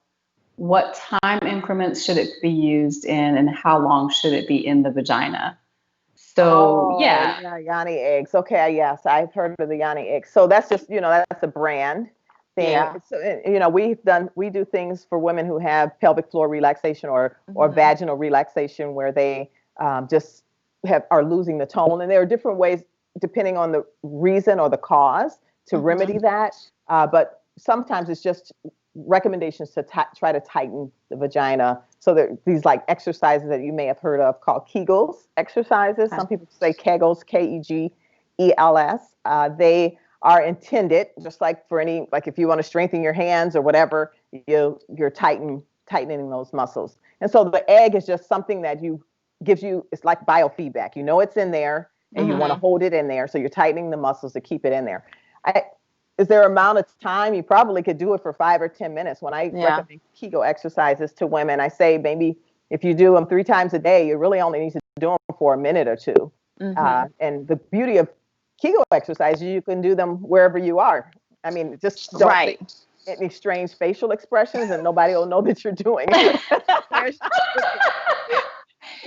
Speaker 2: what time increments should it be used in, and how long should it be in the vagina? So,
Speaker 4: Oh,
Speaker 2: yeah.
Speaker 4: yeah, Yanni eggs. Okay, yes, I've heard of the Yanni eggs. So that's just, that's a brand thing.
Speaker 3: Yeah.
Speaker 4: So, we do things for women who have pelvic floor relaxation or
Speaker 3: Mhm.
Speaker 4: vaginal relaxation where they just are losing the tone. And there are different ways, depending on the reason or the cause, to remedy
Speaker 3: Mhm.
Speaker 4: that. But sometimes it's just recommendations to try to tighten the vagina. So there these like exercises that you may have heard of called Kegels exercises.
Speaker 3: Okay.
Speaker 4: Some people say Kegels, Kegels. They are intended just like for any, like if you want to strengthen your hands or whatever, you're tightening those muscles. And so the egg is just something that gives you, it's like biofeedback. You know it's in there and you want to
Speaker 3: Mhm.
Speaker 4: hold it in there. So you're tightening the muscles to keep it in there. Is there an amount of time? You probably could do it for 5 or 10 minutes. When I
Speaker 3: Yeah.
Speaker 4: recommend Kegel exercises to women, I say maybe if you do them 3 times a day, you really only need to do them for a minute or two.
Speaker 3: Mhm.
Speaker 4: And the beauty of Kegel exercises, you can do them wherever you are. I mean, just don't
Speaker 3: Right.
Speaker 4: make any strange facial expressions, and nobody will know that you're doing it.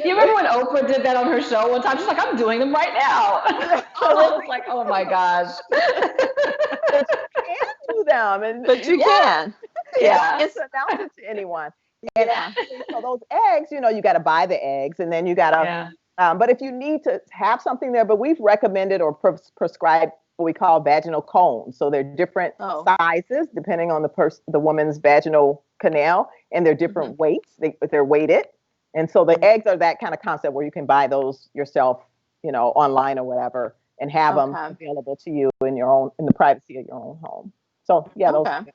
Speaker 2: You remember when Oprah did that on her show one time? She's like, I'm doing them right now. I was like, oh my gosh.
Speaker 4: But you can do them, and
Speaker 3: But you
Speaker 2: Yeah.
Speaker 3: can.
Speaker 4: you
Speaker 3: Yeah.
Speaker 4: don't need
Speaker 3: It's
Speaker 4: to announce it to anyone. And
Speaker 3: yeah.
Speaker 4: actually, so those eggs, you got to buy the eggs, and then you got to.
Speaker 2: Yeah.
Speaker 4: But if you need to have something there, but we've recommended or prescribed what we call vaginal cones. So they're different
Speaker 3: Oh.
Speaker 4: sizes depending on the woman's vaginal canal, and they're
Speaker 3: Mhm.
Speaker 4: different weights. They're weighted, and so the
Speaker 3: Mhm.
Speaker 4: eggs are that kind of concept where you can buy those yourself, online or whatever, and have them
Speaker 3: Okay.
Speaker 4: available to you in the privacy of your own home. So yeah, those.
Speaker 3: Okay.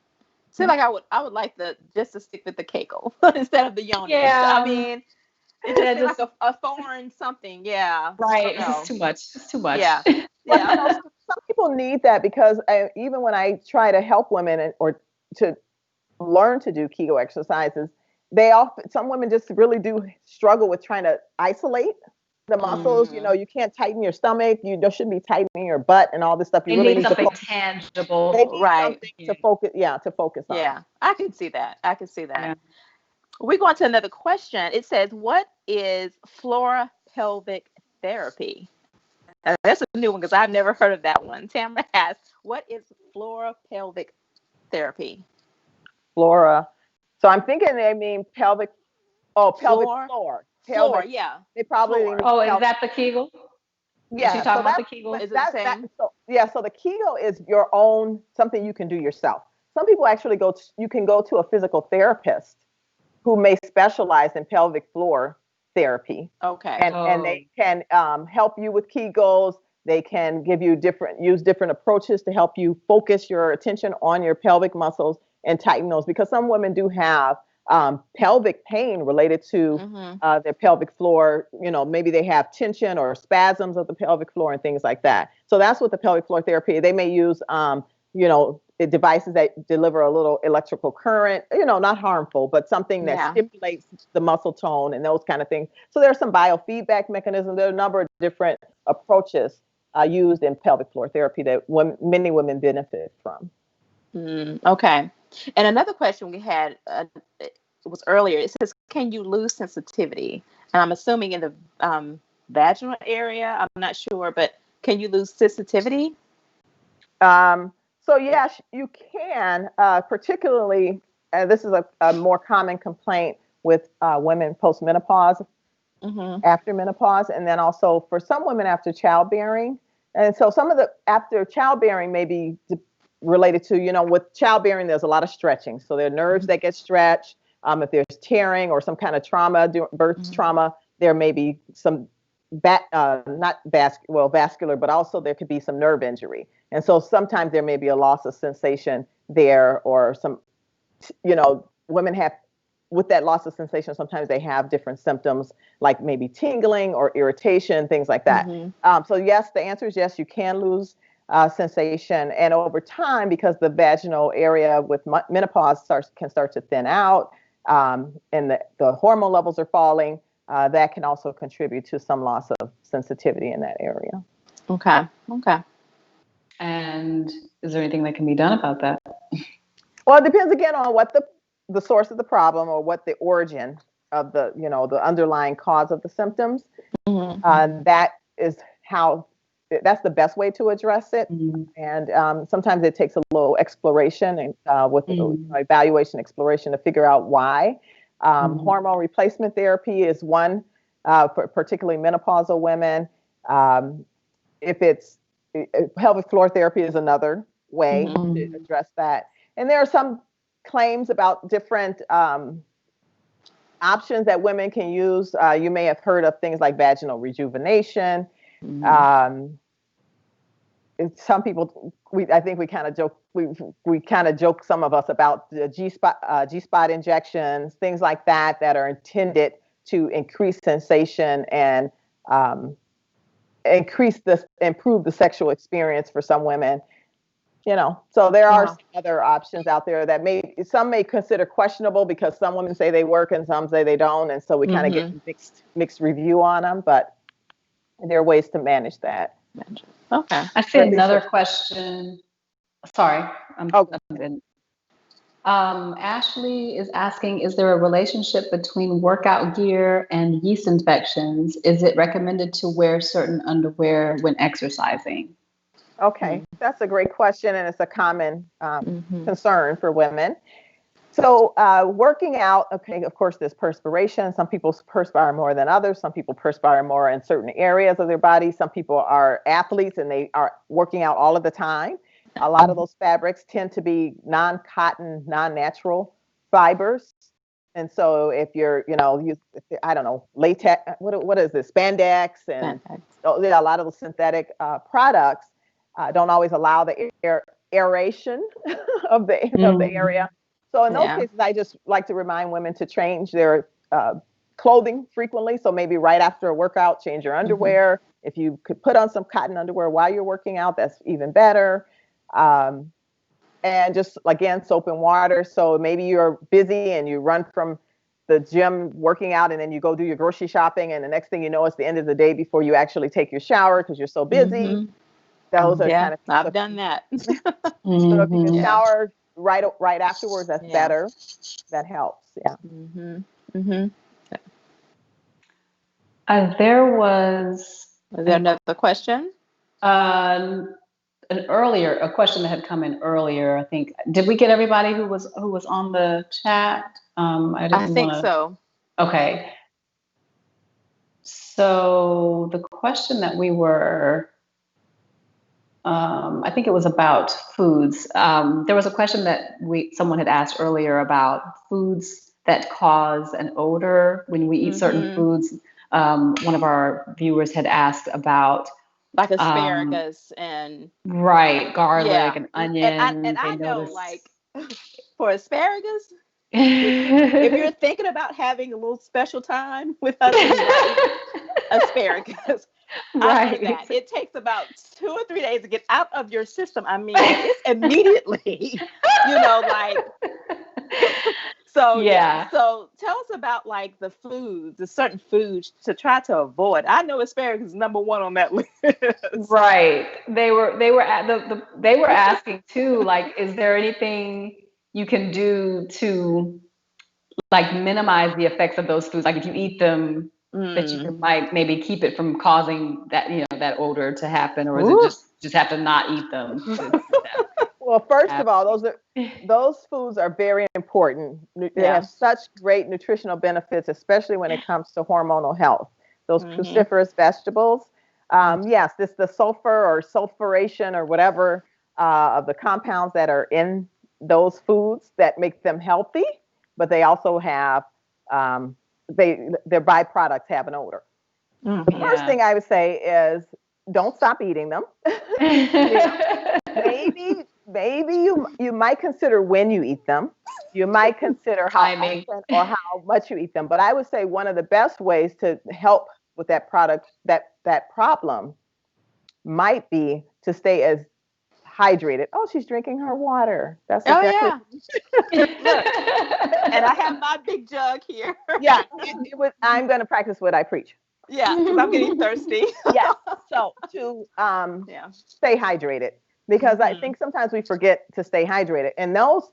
Speaker 3: See, like I would like the just to stick with the Kegel instead of the yoni. I
Speaker 2: Yeah.
Speaker 3: mean, it just
Speaker 2: Yeah,
Speaker 3: seemed like
Speaker 2: just
Speaker 3: a foreign something. Yeah. I
Speaker 2: right.
Speaker 3: don't
Speaker 2: It's just
Speaker 3: know.
Speaker 2: too much. It's too much.
Speaker 3: Yeah.
Speaker 4: Well,
Speaker 3: Yeah.
Speaker 4: some people need that because even when I try to help women or to learn to do Kegel exercises, some women just really do struggle with trying to isolate the muscles.
Speaker 3: Mhm.
Speaker 4: You can't tighten your stomach. You shouldn't be tightening your butt and all this stuff. You
Speaker 2: They
Speaker 4: really
Speaker 2: need
Speaker 4: need to
Speaker 2: something
Speaker 4: focus. They
Speaker 2: tangible.
Speaker 4: need
Speaker 3: Right.
Speaker 4: something
Speaker 2: Yeah.
Speaker 4: to focus. Yeah, to focus on.
Speaker 3: Yeah. I can see that. I can see that.
Speaker 2: Yeah.
Speaker 3: We go on to another question. It says, "What is flora pelvic therapy?" That's a new one because I've never heard of that one. Tamara asks, "What is flora pelvic therapy?"
Speaker 4: Flora. So I'm thinking they mean pelvic. Oh, pelvic
Speaker 3: Floor,
Speaker 4: floor.
Speaker 3: floor,
Speaker 4: Pelvic.
Speaker 3: yeah,
Speaker 4: They probably
Speaker 3: floor.
Speaker 4: mean
Speaker 2: Oh, is
Speaker 4: pelvic.
Speaker 2: that the Kegel? Is she
Speaker 4: Yeah,
Speaker 2: talking
Speaker 4: so
Speaker 2: about the
Speaker 4: that's
Speaker 2: Kegel?
Speaker 3: Is it the
Speaker 4: that
Speaker 3: same?
Speaker 4: so yeah, so the Kegel is your own something you can do yourself. Some people actually you can go to a physical therapist who may specialize in pelvic floor therapy,
Speaker 3: Okay.
Speaker 4: and
Speaker 2: Oh,
Speaker 4: they can help you with Kegels. They can use different approaches to help you focus your attention on your pelvic muscles and tighten those because some women do have pelvic pain related to
Speaker 3: Mm-hmm.
Speaker 4: their pelvic floor. Maybe they have tension or spasms of the pelvic floor and things like that. So that's what the pelvic floor therapy. They may use, devices that deliver a little electrical current. Not harmful, but something that
Speaker 3: Yeah.
Speaker 4: stimulates the muscle tone and those kind of things. So there's some biofeedback mechanisms. There are a number of different approaches used in pelvic floor therapy that many women benefit from.
Speaker 3: Okay. And another question we had was earlier. It says, "Can you lose sensitivity?" And I'm assuming in the vaginal area. I'm not sure, but can you lose sensitivity?
Speaker 4: So yes, you can, particularly, this is a more common complaint with women postmenopause,
Speaker 3: Mm-hmm.
Speaker 4: after menopause, and then also for some women after childbearing. And so some of the after childbearing may be related to, with childbearing, there's a lot of stretching. So there are nerves that get stretched. If there's tearing or some kind of trauma, birth
Speaker 3: Mm-hmm.
Speaker 4: trauma, there may be some not vascular, but also there could be some nerve injury. And so sometimes there may be a loss of sensation there, or some, women have, with that loss of sensation, sometimes they have different symptoms like maybe tingling or irritation, things like that.
Speaker 3: Mm-hmm.
Speaker 4: So yes, the answer is yes, you can lose sensation. And over time, because the vaginal area with menopause can start to thin out, and the hormone levels are falling, that can also contribute to some loss of sensitivity in that area.
Speaker 3: Okay. Okay.
Speaker 2: And is there anything that can be done about that?
Speaker 4: Well, it depends again on what the source of the problem or what the origin of the, the underlying cause of the symptoms. That is that's the best way to address it. And sometimes it takes a little exploration and with evaluation, exploration to figure out why. Hormone replacement therapy is one, for particularly menopausal women. If it's pelvic floor therapy is another way to address that. And there are some claims about different options that women can use. You may have heard of things like vaginal rejuvenation. Some people, I think we kind of joke. We kind of joke, some of us, about the G-spot injections, things like that are intended to increase sensation and improve the sexual experience for some women. So there are some other options out there that some may consider questionable because some women say they work and some say they don't, and so we kind of get mixed review on them. But there are ways to manage that.
Speaker 3: Okay.
Speaker 2: I see another question. Sorry. Ashley is asking, is there a relationship between workout gear and yeast infections? Is it recommended to wear certain underwear when exercising?
Speaker 4: Okay, that's a great question, and it's a common concern for women. So working out, okay, of course, there's perspiration. Some people perspire more than others. Some people perspire more in certain areas of their body. Some people are athletes and they are working out all of the time. A lot of those fabrics tend to be non-cotton, non-natural fibers. And so if you're, I don't know, latex, what is this, spandex, and a lot of the synthetic products don't always allow the aeration of the area. So in those cases, I just like to remind women to change their clothing frequently. So maybe right after a workout, change your underwear. If you could put on some cotton underwear while you're working out, that's even better. And just, again, soap and water. So maybe you're busy and you run from the gym working out and then you go do your grocery shopping. And the next thing you know, it's the end of the day before you actually take your shower because you're so busy. Those are kind of,
Speaker 3: I've done that.
Speaker 4: So if you can shower right afterwards, that's better. That helps. Yeah.
Speaker 2: There was
Speaker 3: another question?
Speaker 2: A question that had come in earlier. I think, did we get everybody who was on the chat?
Speaker 3: I think so.
Speaker 2: Okay. So the question that we were, I think it was about foods. There was a question that someone had asked earlier about foods that cause an odor when we eat certain foods. One of our viewers had asked about,
Speaker 3: like asparagus and
Speaker 2: garlic and onion.
Speaker 3: And I know, like, for asparagus, if you're thinking about having a little special time with us, asparagus. Right. That. It takes about 2 or 3 days to get out of your system. I mean, it's immediately, So So tell us about like the certain foods to try to avoid. I know asparagus is number one on that list.
Speaker 2: Right. They were asking too, like, is there anything you can do to like minimize the effects of those foods? Like if you eat them, that you might maybe keep it from causing that, that odor to happen, or is it just have to not eat them?
Speaker 4: Well, first of all, those foods are very important. They have such great nutritional benefits, especially when it comes to hormonal health. Those cruciferous vegetables, yes, the sulfur or sulfuration or whatever of the compounds that are in those foods that make them healthy, but they also have their byproducts have an odor. The first thing I would say is don't stop eating them. Maybe you might consider when you eat them. You might consider how often or how much you eat them. But I would say one of the best ways to help with that problem might be to stay as hydrated. Oh, she's drinking her water. That's
Speaker 3: Oh
Speaker 4: exactly.
Speaker 3: yeah. Look, and I have my big jug here.
Speaker 4: Yeah, I'm going to practice what I preach.
Speaker 3: Yeah, because I'm getting thirsty.
Speaker 4: Yeah. So to
Speaker 3: Yeah.
Speaker 4: stay hydrated, because I think sometimes we forget to stay hydrated, and those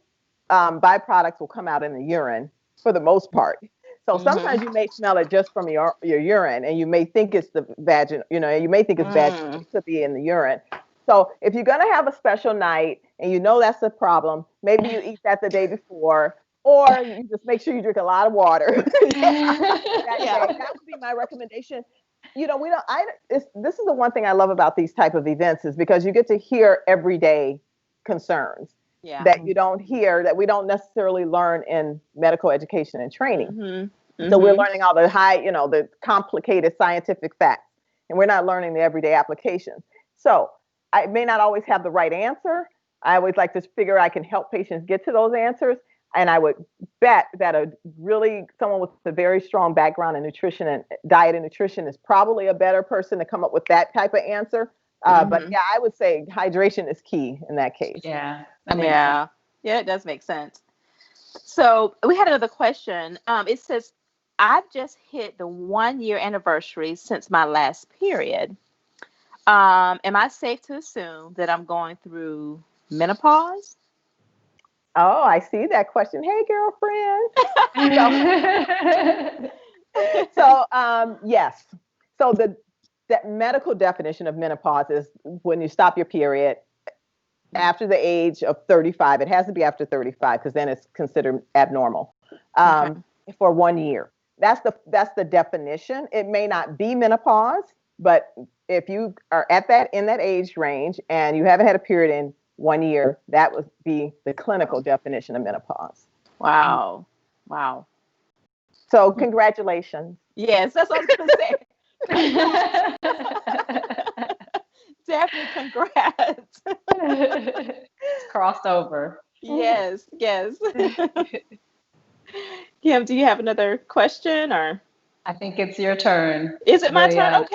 Speaker 4: byproducts will come out in the urine for the most part. So sometimes you may smell it just from your urine, and you may think it's the vagin, you may think it's vaginal. It could be in the urine. So if you're going to have a special night and you know that's a problem, maybe you eat that the day before, or you just make sure you drink a lot of water. That would be my recommendation. We don't. This is the one thing I love about these type of events is because you get to hear everyday concerns that you don't hear, that we don't necessarily learn in medical education and training. So we're learning all the the complicated scientific facts, and we're not learning the everyday applications. So I may not always have the right answer. I always like to figure I can help patients get to those answers. And I would bet that someone with a very strong background in nutrition and diet and nutrition is probably a better person to come up with that type of answer. But yeah, I would say hydration is key in that case.
Speaker 2: Yeah.
Speaker 3: Yeah, it does make sense. So we had another question. It says, I've just hit the 1-year anniversary since my last period. Am I safe to assume that I'm going through menopause?
Speaker 4: Oh, I see that question. Hey, girlfriend. Yes. So the medical definition of menopause is when you stop your period after the age of 35. It has to be after 35 because then it's considered abnormal for 1 year. That's the definition. It may not be menopause, but if you are in that age range and you haven't had a period in 1 year, that would be the clinical definition of menopause.
Speaker 3: Wow.
Speaker 4: So congratulations.
Speaker 3: Yes, that's what I was going to say. Definitely congrats.
Speaker 2: It's crossed over.
Speaker 3: Yes. Kim, do you have another question or?
Speaker 2: I think it's your turn.
Speaker 3: Is it my turn?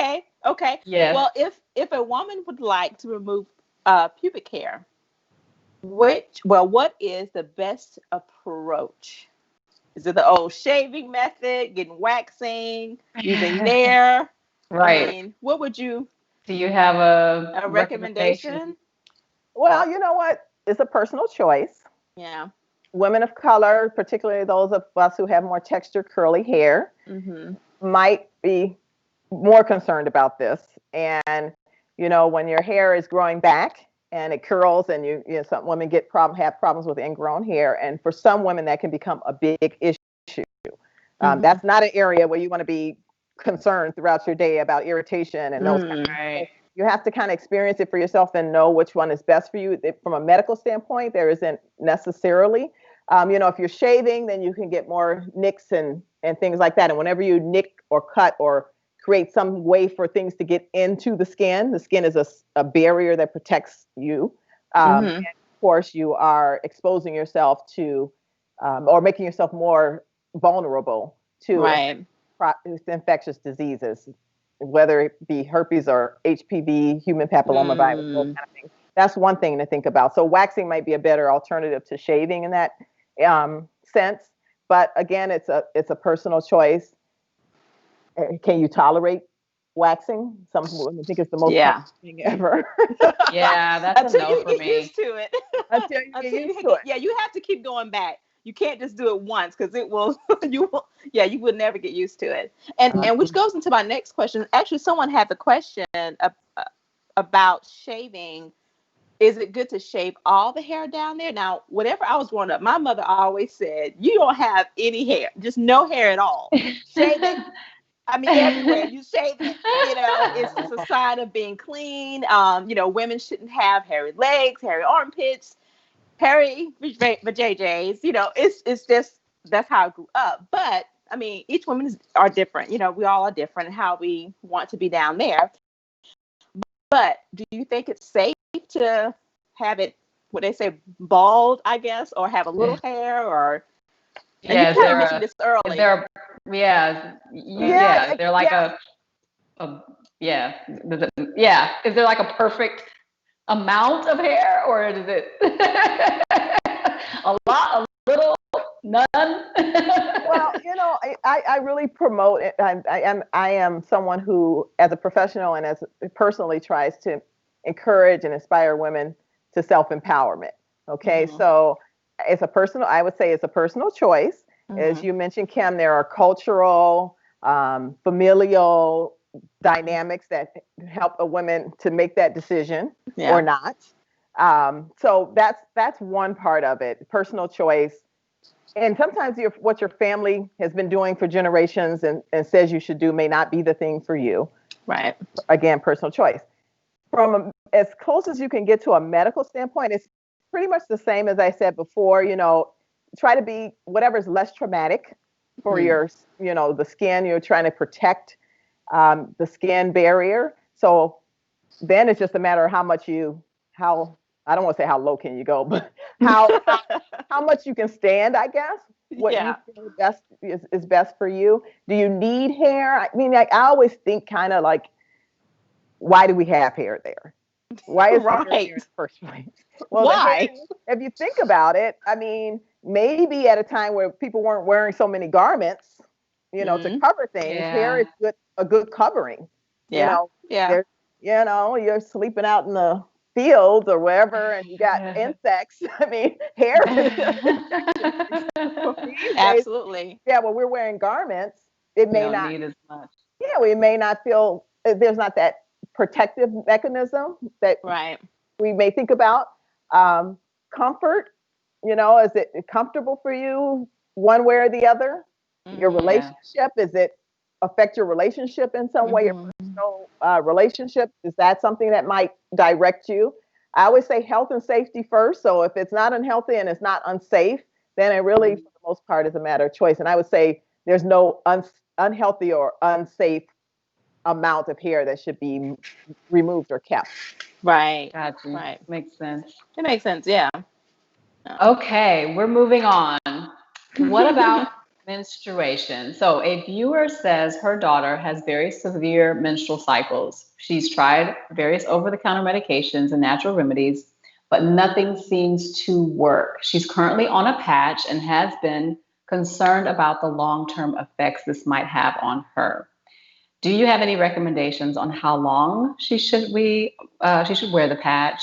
Speaker 3: Okay.
Speaker 2: Yeah.
Speaker 3: Well, if a woman would like to remove pubic hair, what is the best approach? Is it the old shaving method, getting waxing, using Nair?
Speaker 2: Right.
Speaker 3: I mean, what would you?
Speaker 2: Do you have a
Speaker 3: recommendation?
Speaker 4: Well, you know what? It's a personal choice.
Speaker 3: Yeah.
Speaker 4: Women of color, particularly those of us who have more textured curly hair, might be more concerned about this. And, when your hair is growing back and it curls and some women have problems with ingrown hair. And for some women, that can become a big issue. That's not an area where you want to be concerned throughout your day about irritation and those kind of things. You have to kind of experience it for yourself and know which one is best for you. From a medical standpoint, there isn't necessarily. If you're shaving, then you can get more nicks and things like that. And whenever you nick or cut or create some way for things to get into the skin is a barrier that protects you. And of course, you are exposing yourself to or making yourself more vulnerable to infectious diseases, whether it be herpes or HPV, human papillomavirus, those kind of things. That's one thing to think about. So waxing might be a better alternative to shaving in that sense. But again, it's a personal choice. Can you tolerate waxing? Some women think it's the most toxic thing ever.
Speaker 2: Yeah, that's a no for me.
Speaker 3: Until you get used to it.
Speaker 4: Until you get used to it.
Speaker 3: Yeah, you have to keep going back. You can't just do it once because it will. You will never get used to it. And which goes into my next question. Actually, someone had the question about shaving. Is it good to shave all the hair down there? Now, whenever I was growing up, my mother always said, "You don't have any hair, just no hair at all. Shave it." I mean, everywhere you shave it, it's a sign of being clean. Women shouldn't have hairy legs, hairy armpits, hairy vajayjays. It's just, that's how I grew up. But I mean, each woman are different. We all are different in how we want to be down there. But do you think it's safe to have it, what they say, bald, I guess, or have a little hair, or?
Speaker 2: Yeah,
Speaker 3: you mentioned this early.
Speaker 2: If they're like if they're like a perfect amount of hair, or is it a lot, a little, none?
Speaker 4: Well, I really promote it. I am someone who, as a professional and as personally, tries to encourage and inspire women to self-empowerment. Okay, so I would say it's a personal choice. As you mentioned, Kim, there are cultural, familial dynamics that help a woman to make that decision or not. So that's one part of it, personal choice. And sometimes what your family has been doing for generations and says you should do may not be the thing for you.
Speaker 3: Right.
Speaker 4: Again, personal choice. From as close as you can get to a medical standpoint, it's pretty much the same as I said before. Try to be whatever's less traumatic for your, the skin. You're trying to protect the skin barrier. So then it's just a matter of how I don't want to say how low can you go, but how much you can stand, I guess. What you feel best is best for you. Do you need hair? I mean, I always think kind of like, why do we have hair there? Why is hair there in the first place? Well,
Speaker 3: why?
Speaker 4: If you think about it, I mean, maybe at a time where people weren't wearing so many garments, to cover things, hair is a good covering. You're sleeping out in the fields or wherever and you got insects. I mean, hair is
Speaker 3: absolutely.
Speaker 4: When we're wearing garments, it may not
Speaker 2: need as much.
Speaker 4: Yeah, we may not feel there's not that protective mechanism that we may think about. Comfort, is it comfortable for you one way or the other? Your relationship, is it affect your relationship in some way? Your personal relationship, is that something that might direct you? I always say health and safety first. So if it's not unhealthy and it's not unsafe, then it really, for the most part, is a matter of choice. And I would say there's no unhealthy or unsafe amount of hair that should be removed or kept.
Speaker 3: Right.
Speaker 2: Gotcha. Right. Makes sense.
Speaker 3: It makes sense. Yeah.
Speaker 2: Okay, we're moving on. What about menstruation? So a viewer says her daughter has very severe menstrual cycles. She's tried various over-the-counter medications and natural remedies, but nothing seems to work. She's currently on a patch and has been concerned about the long-term effects this might have on her. Do you have any recommendations on how long she should wear the patch,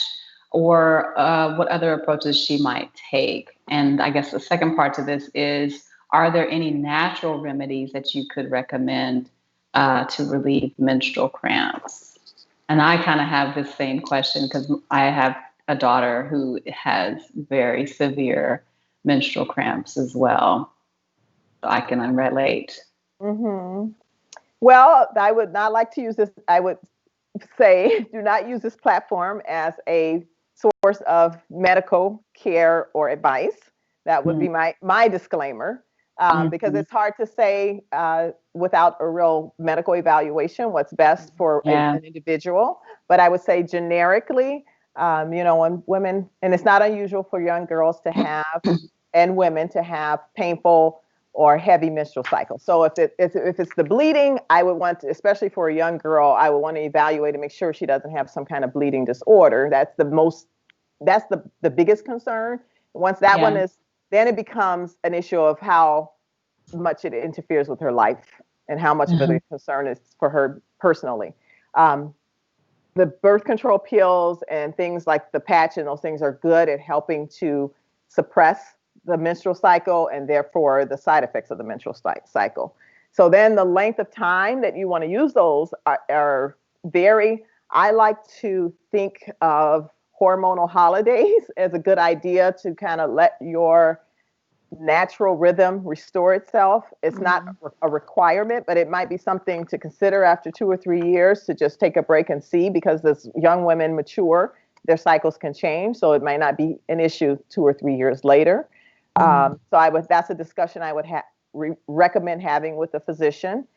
Speaker 2: or what other approaches she might take? And I guess the second part to this is, are there any natural remedies that you could recommend to relieve menstrual cramps? And I kind of have this same question because I have a daughter who has very severe menstrual cramps as well. So I can relate.
Speaker 4: Mm-hmm. Well, I would not like to use this. I would say do not use this platform as a source of medical care or advice. That would be my disclaimer, because it's hard to say without a real medical evaluation what's best for an individual. But I would say generically, when women, and it's not unusual for young girls to have and women to have painful or heavy menstrual cycle. So if it's the bleeding, I would want to, especially for a young girl, I would want to evaluate and make sure she doesn't have some kind of bleeding disorder. That's the biggest concern. Once that one is, then it becomes an issue of how much it interferes with her life and how much of a concern is for her personally. The birth control pills and things like the patch and those things are good at helping to suppress the menstrual cycle and therefore the side effects of the menstrual cycle. So then the length of time that you want to use those are vary. I like to think of hormonal holidays as a good idea to kind of let your natural rhythm restore itself. It's not a requirement, but it might be something to consider after 2 or 3 years to just take a break and see, because as young women mature, their cycles can change. So it might not be an issue 2 or 3 years later. So that's a discussion I would recommend having with a physician.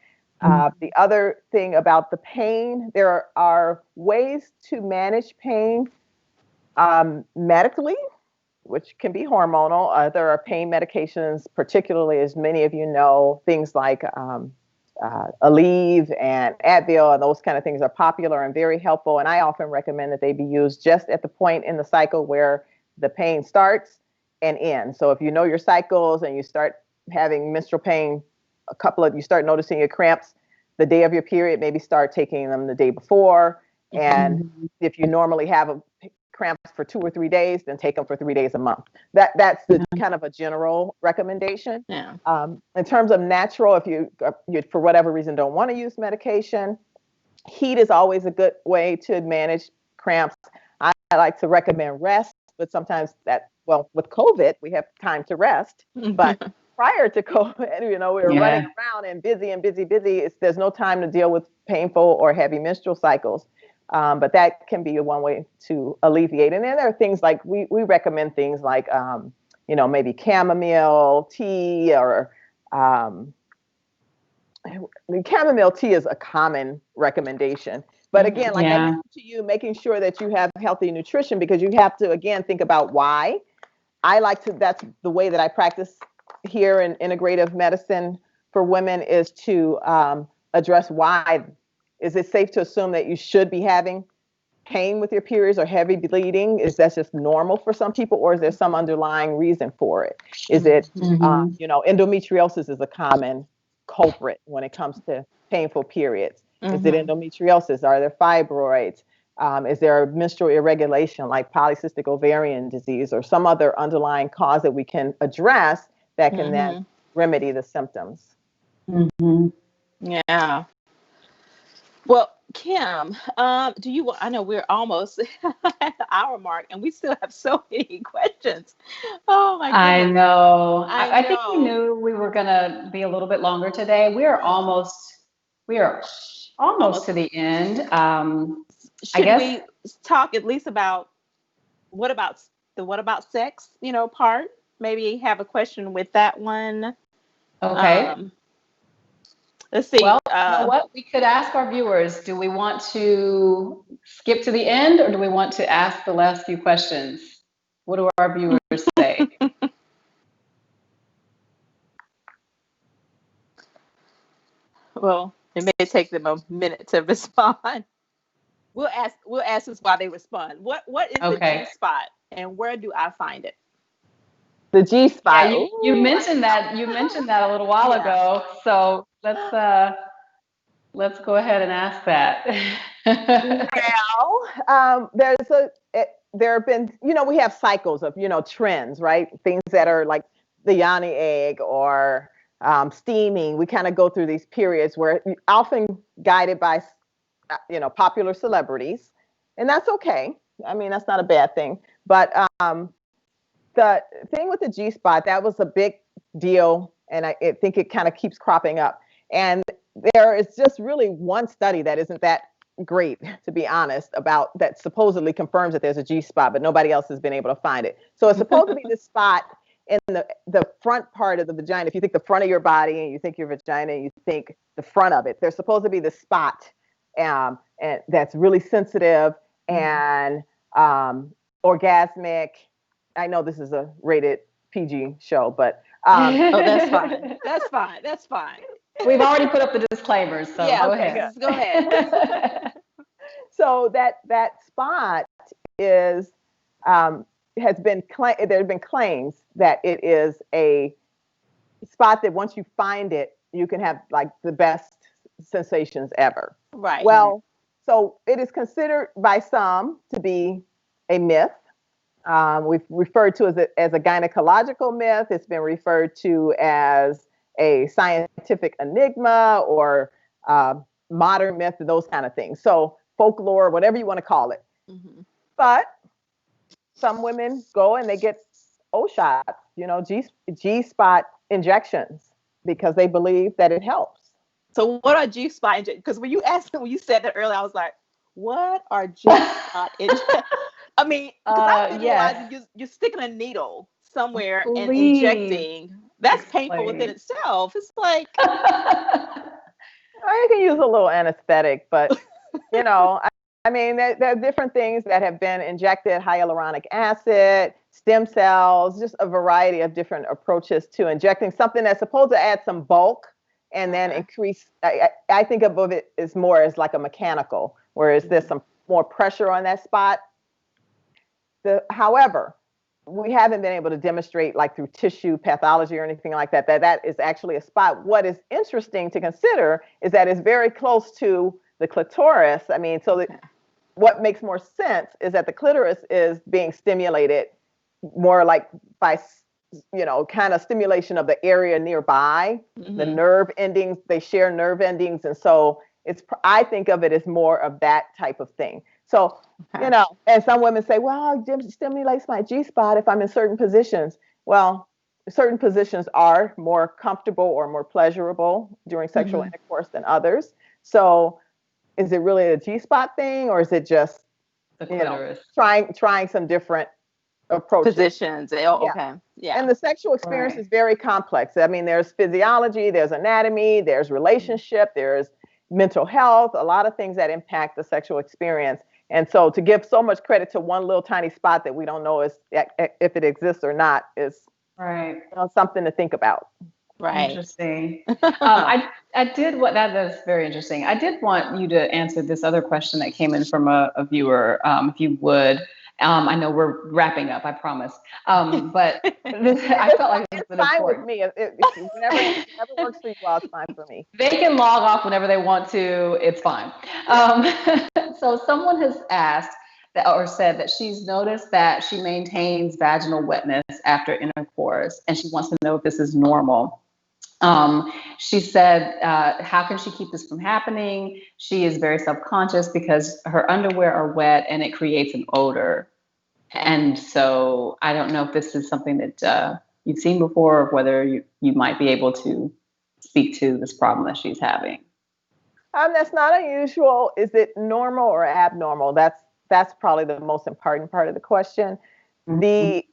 Speaker 4: The other thing about the pain, there are ways to manage pain medically, which can be hormonal. There are pain medications, particularly, as many of you know, things like Aleve and Advil and those kind of things are popular and very helpful. And I often recommend that they be used just at the point in the cycle where the pain starts and ends. So if you know your cycles and you start having menstrual pain, you start noticing your cramps the day of your period, maybe start taking them the day before. And if you normally have cramps for 2 or 3 days, then take them for 3 days a month. That's the kind of a general recommendation.
Speaker 3: Yeah.
Speaker 4: In terms of natural, if you for whatever reason don't want to use medication, heat is always a good way to manage cramps. I like to recommend rest, but sometimes with COVID, we have time to rest. But prior to COVID, we were running around and busy. There's no time to deal with painful or heavy menstrual cycles. But that can be one way to alleviate. And then there are things like we recommend things like, maybe chamomile tea or chamomile tea is a common recommendation. But again, like I mentioned to you, making sure that you have healthy nutrition, because you have to, again, think about why. That's the way that I practice here in integrative medicine for women, is to address why. Is it safe to assume that you should be having pain with your periods or heavy bleeding? Is that just normal for some people, or is there some underlying reason for it? Is it, endometriosis is a common culprit when it comes to painful periods. Is it endometriosis? Are there fibroids? Is there a menstrual irregulation like polycystic ovarian disease or some other underlying cause that we can address that can then remedy the symptoms?
Speaker 3: Yeah. Well, Kim, I know we're almost at the hour mark and we still have so many questions. Oh my goodness.
Speaker 2: I know. I think we knew we were going to be a little bit longer today. We are almost to the end.
Speaker 3: Should we talk at least about what about sex, part? Maybe have a question with that one.
Speaker 2: Okay.
Speaker 3: Let's see.
Speaker 2: Well, you know what? We could ask our viewers, do we want to skip to the end, or do we want to ask the last few questions? What do our viewers say?
Speaker 3: Well, it may take them a minute to respond. We'll ask this while they respond. What is the G spot, and where do I find it?
Speaker 4: The G spot.
Speaker 2: Yeah, you mentioned that. You mentioned that a little while ago. So let's go ahead and ask that.
Speaker 4: Well, there have been, we have cycles of, trends, right? Things that are like the yoni egg or steaming. We kind of go through these periods where often guided by, popular celebrities, and that's okay. I mean, that's not a bad thing. But the thing with the G spot, that was a big deal, and I think it kind of keeps cropping up. And there is just really one study that isn't that great, to be honest, about that supposedly confirms that there's a G spot, but nobody else has been able to find it. So it's supposed to be this spot in the front part of the vagina. If you think the front of your body and you think your vagina, you think the front of it. There's supposed to be this spot and that's really sensitive and orgasmic. I know this is a rated PG show, but
Speaker 3: that's fine. That's fine.
Speaker 2: We've already put up the disclaimers, so go ahead.
Speaker 3: Go ahead.
Speaker 4: So that spot is there have been claims that it is a spot that once you find it, you can have like the best sensations ever.
Speaker 3: Right.
Speaker 4: Well, so it is considered by some to be a myth. We've referred to as a gynecological myth. It's been referred to as a scientific enigma or modern myth, those kind of things. So folklore, whatever you want to call it. But some women go and they get O shots, G-spot injections because they believe that it helps.
Speaker 3: So what are G-spot injections? Because when you said that earlier, I was like, what are G-spot injections? I mean, because I didn't realize you're sticking a needle somewhere and injecting. That's painful within itself. It's like,
Speaker 4: you can use a little anesthetic, but I mean, there are different things that have been injected: hyaluronic acid, stem cells, just a variety of different approaches to injecting something that's supposed to add some bulk and then increase. I think of it as more as like a mechanical, whereas there's some more pressure on that spot. However, we haven't been able to demonstrate like through tissue pathology or anything like that, that is actually a spot. What is interesting to consider is that it's very close to the clitoris. I mean, so what makes more sense is that the clitoris is being stimulated more like by, kind of stimulation of the area nearby, the nerve endings, they share nerve endings. And so I think of it as more of that type of thing. So, and some women say, well, it stimulates my G-spot if I'm in certain positions. Well, certain positions are more comfortable or more pleasurable during sexual intercourse than others. So is it really a G-spot thing, or is it just, trying some different approaches?
Speaker 3: Positions. Okay. Yeah.
Speaker 4: And the sexual experience is very complex. I mean, there's physiology, there's anatomy, there's relationship, there's mental health, a lot of things that impact the sexual experience. And so to give so much credit to one little tiny spot that we don't know if it exists or not is something to think about.
Speaker 2: Right. Interesting. That is very interesting. I did want you to answer this other question that came in from a viewer, if you would. I know we're wrapping up, I promise. But I felt like this was
Speaker 4: fine with me. Whenever works for you, it's fine for me.
Speaker 2: They can log off whenever they want to. It's fine. So someone has asked or said that she's noticed that she maintains vaginal wetness after intercourse, and she wants to know if this is normal. She said, how can she keep this from happening? She is very self-conscious because her underwear are wet and it creates an odor. And so I don't know if this is something that you've seen before, or whether you might be able to speak to this problem that she's having.
Speaker 4: That's not unusual. Is it normal or abnormal? That's probably the most important part of the question. With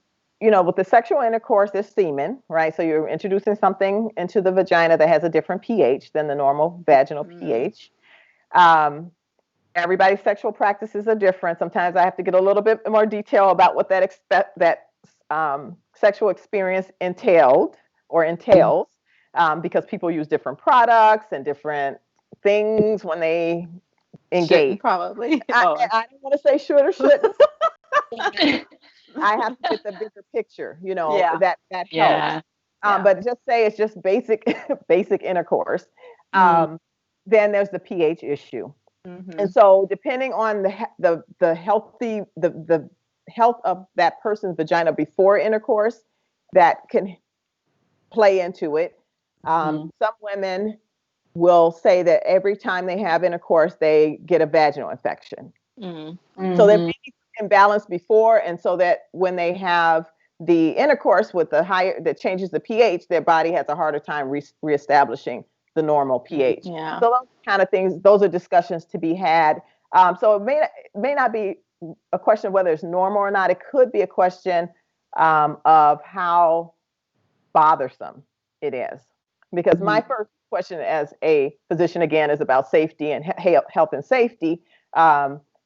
Speaker 4: the sexual intercourse, there's semen, right? So you're introducing something into the vagina that has a different pH than the normal vaginal pH. Everybody's sexual practices are different. Sometimes I have to get a little bit more detail about what that sexual experience entails, because people use different products and different things when they engage.
Speaker 3: Shouldn't probably.
Speaker 4: I don't want to say should or shouldn't. I have to get the bigger picture, that helps.
Speaker 2: Yeah.
Speaker 4: But just say it's just basic intercourse. Then there's the pH issue. And so depending on the health of that person's vagina before intercourse, that can play into it. Some women will say that every time they have intercourse, they get a vaginal infection. So there may be imbalance before, and so that when they have the intercourse with the higher that changes the pH, their body has a harder time reestablishing the normal pH. So those kind of things, those are discussions to be had. So it may not be a question of whether it's normal or not. It could be a question of how bothersome it is. Because my first question as a physician, again, is about safety and health and safety.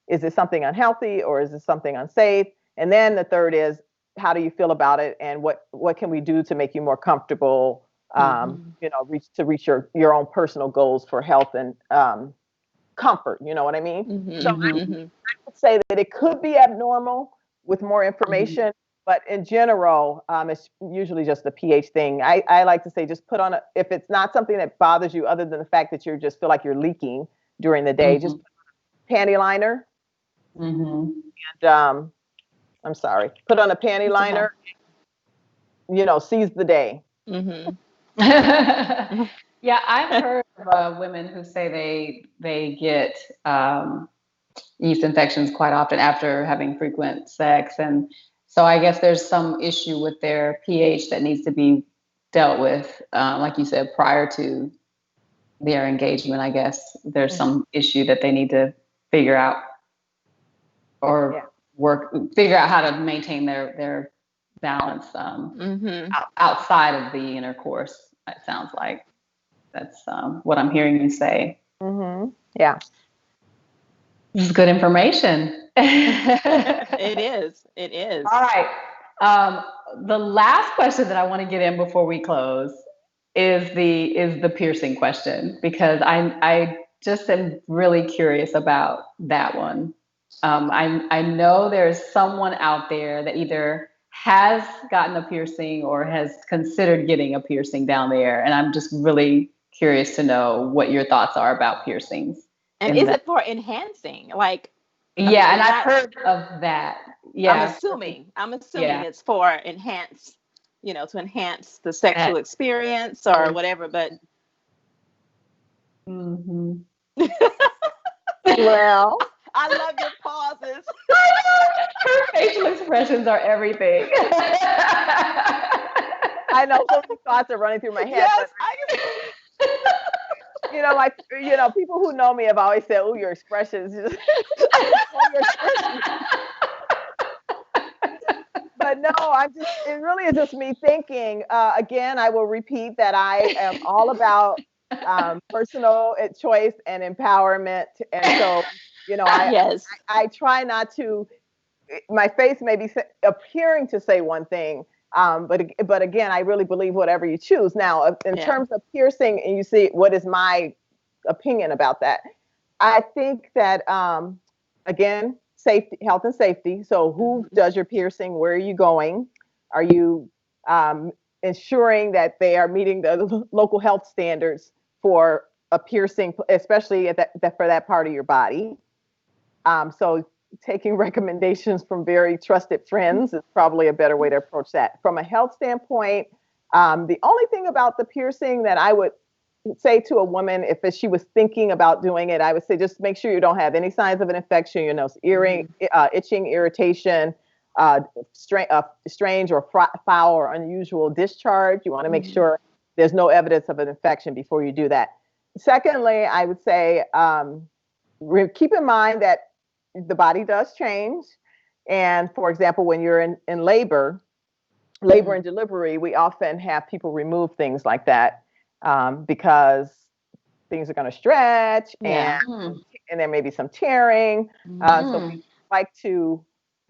Speaker 4: Is it something unhealthy, or is it something unsafe? And then the third is, how do you feel about it, and what can we do to make you more comfortable, reach your own personal goals for health and comfort, you know what I mean? So I would say that it could be abnormal with more information, but in general, it's usually just a pH thing. I like to say, just put on if it's not something that bothers you, other than the fact that you just feel like you're leaking during the day, just put on a panty liner. And I'm sorry, put on a panty liner, seize the day.
Speaker 2: Yeah, I've heard of women who say they get yeast infections quite often after having frequent sex. And so I guess there's some issue with their pH that needs to be dealt with. Like you said, prior to their engagement, I guess there's some issue that they need to figure out, or figure out how to maintain their balance outside of the intercourse. It sounds like that's what I'm hearing you say.
Speaker 4: Yeah,
Speaker 2: this is good information.
Speaker 3: It is.
Speaker 2: All right. The last question that I want to get in before we close is the piercing question, because I just am really curious about that one. I know there's someone out there that either has gotten a piercing or has considered getting a piercing down there, and I'm just really curious to know what your thoughts are about piercings.
Speaker 3: And is it for enhancing? Like, I
Speaker 2: Yeah,
Speaker 3: mean,
Speaker 2: and
Speaker 3: they're
Speaker 2: I've
Speaker 3: not.
Speaker 2: heard of that.
Speaker 3: I'm
Speaker 2: Yeah,
Speaker 3: assuming. I'm assuming
Speaker 2: yeah.
Speaker 3: it's for enhance. To enhance the sexual
Speaker 2: That.
Speaker 3: experience or whatever. But
Speaker 2: Mm-hmm.
Speaker 4: Well,
Speaker 3: I love your pauses.
Speaker 2: Her facial expressions are everything.
Speaker 4: I know so many thoughts are running through my head,
Speaker 3: Yes,
Speaker 4: but
Speaker 3: I can.
Speaker 4: people who know me have always said, "Oh, your expressions." Your expressions. But no, it really is just me thinking. Again, I will repeat that I am all about personal choice and empowerment. And so,
Speaker 3: Yes.
Speaker 4: I try not to, my face may be appearing to say one thing, but again, I really believe whatever you choose. Now, in terms of piercing, and you see, what is my opinion about that? I think that, again, safety, health and safety. So who does your piercing? Where are you going? Are you ensuring that they are meeting the local health standards for a piercing, especially for that part of your body? So taking recommendations from very trusted friends is probably a better way to approach that. From a health standpoint, the only thing about the piercing that I would say to a woman, if she was thinking about doing it, I would say just make sure you don't have any signs of an infection, your nose, earring, itching, irritation, strange or foul or unusual discharge. You want to make sure there's no evidence of an infection before you do that. Secondly, I would say keep in mind that the body does change. And for example, when you're in labor and delivery, we often have people remove things like that because things are going to stretch and there may be some tearing. So we like to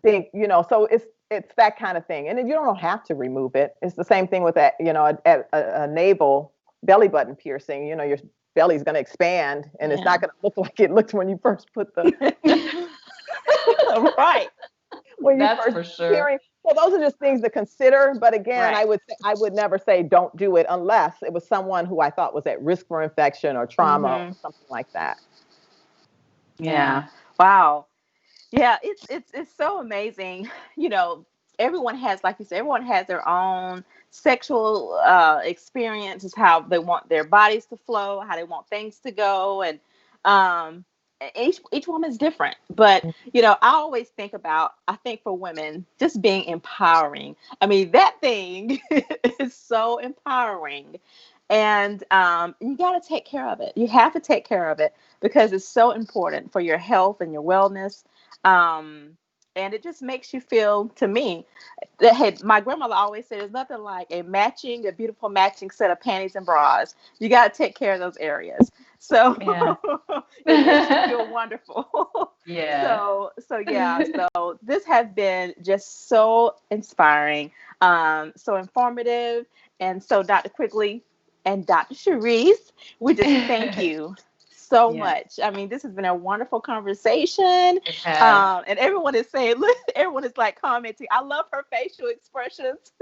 Speaker 4: think, so it's that kind of thing. And then you don't have to remove it. It's the same thing with that, a navel belly button piercing. Your belly's going to expand and it's not going to look like it looked when you first put the
Speaker 3: right.
Speaker 4: When you
Speaker 2: That's
Speaker 4: first
Speaker 2: for sure.
Speaker 4: hearing. So those are just things to consider. But again,
Speaker 3: Right.
Speaker 4: I would never say don't do it unless it was someone who I thought was at risk for infection or trauma or something like that.
Speaker 3: Yeah. Wow. Yeah, it's so amazing. Everyone has, like you said, everyone has their own sexual experiences, how they want their bodies to flow, how they want things to go, and each woman's different. But I always think about, I think for women, just being empowering. I mean, that thing is so empowering. And you got to take care of it. You have to take care of it because it's so important for your health and your wellness. And it just makes you feel, to me, that, hey, my grandmother always said there's nothing like a beautiful matching set of panties and bras. You got to take care of those areas. So it makes you feel wonderful.
Speaker 2: Yeah.
Speaker 3: So this has been just so inspiring, so informative. And so Dr. Quigley and Dr. Cherise, we just thank you so much. I mean, this has been a wonderful conversation. And everyone is saying, look, everyone is like commenting, I love her facial expressions.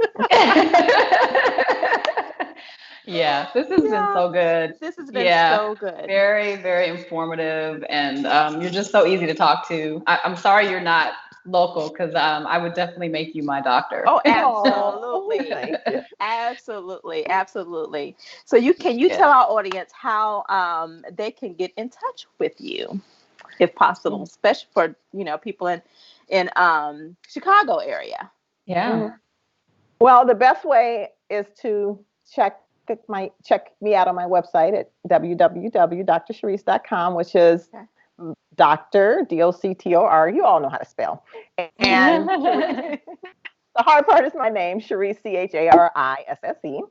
Speaker 2: Yeah, this has been so good.
Speaker 3: This has been so good.
Speaker 2: Very, very informative. And you're just so easy to talk to. I'm sorry you're not local, because I would definitely make you my doctor.
Speaker 3: Oh, absolutely. Absolutely. So you tell our audience how they can get in touch with you, if possible, especially for people in Chicago area.
Speaker 2: Yeah.
Speaker 4: Well, the best way is to check me out on my website at www.drcherise.com, which is Dr. Doctor. You all know how to spell. And the hard part is my name, Cherise, CHARISSE,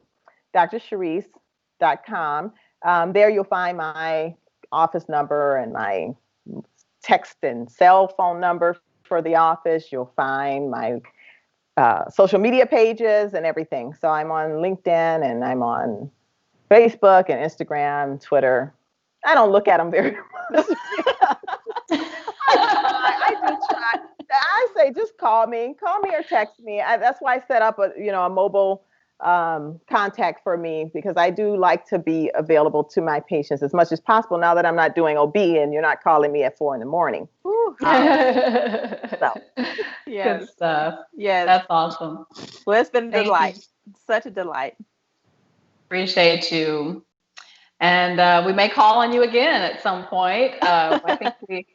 Speaker 4: drcherise.com. There you'll find my office number and my text and cell phone number for the office. You'll find my social media pages and everything. So I'm on LinkedIn and I'm on Facebook and Instagram, Twitter. I don't look at them very much. I do try. I say just call me or text me. That's why I set up a mobile contact for me, because I do like to be available to my patients as much as possible now that I'm not doing OB and you're not calling me at 4 a.m.
Speaker 2: So,
Speaker 3: Yes.
Speaker 2: good stuff.
Speaker 3: Yes.
Speaker 2: That's awesome.
Speaker 3: Well, it's been a
Speaker 2: Thank
Speaker 3: delight.
Speaker 2: you.
Speaker 3: Such a delight.
Speaker 2: Appreciate you. And we may call on you again at some point. I think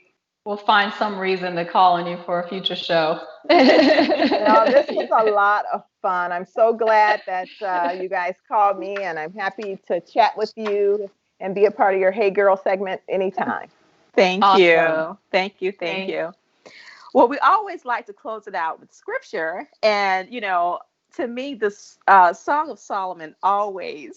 Speaker 2: we'll find some reason to call on you for a future show.
Speaker 4: This was a lot of fun. I'm so glad that you guys called me, and I'm happy to chat with you and be a part of your Hey Girl segment anytime.
Speaker 3: Thank
Speaker 2: Awesome.
Speaker 3: you. Thank you. Thank you. Well, we always like to close it out with scripture. And, to me, this Song of Solomon always,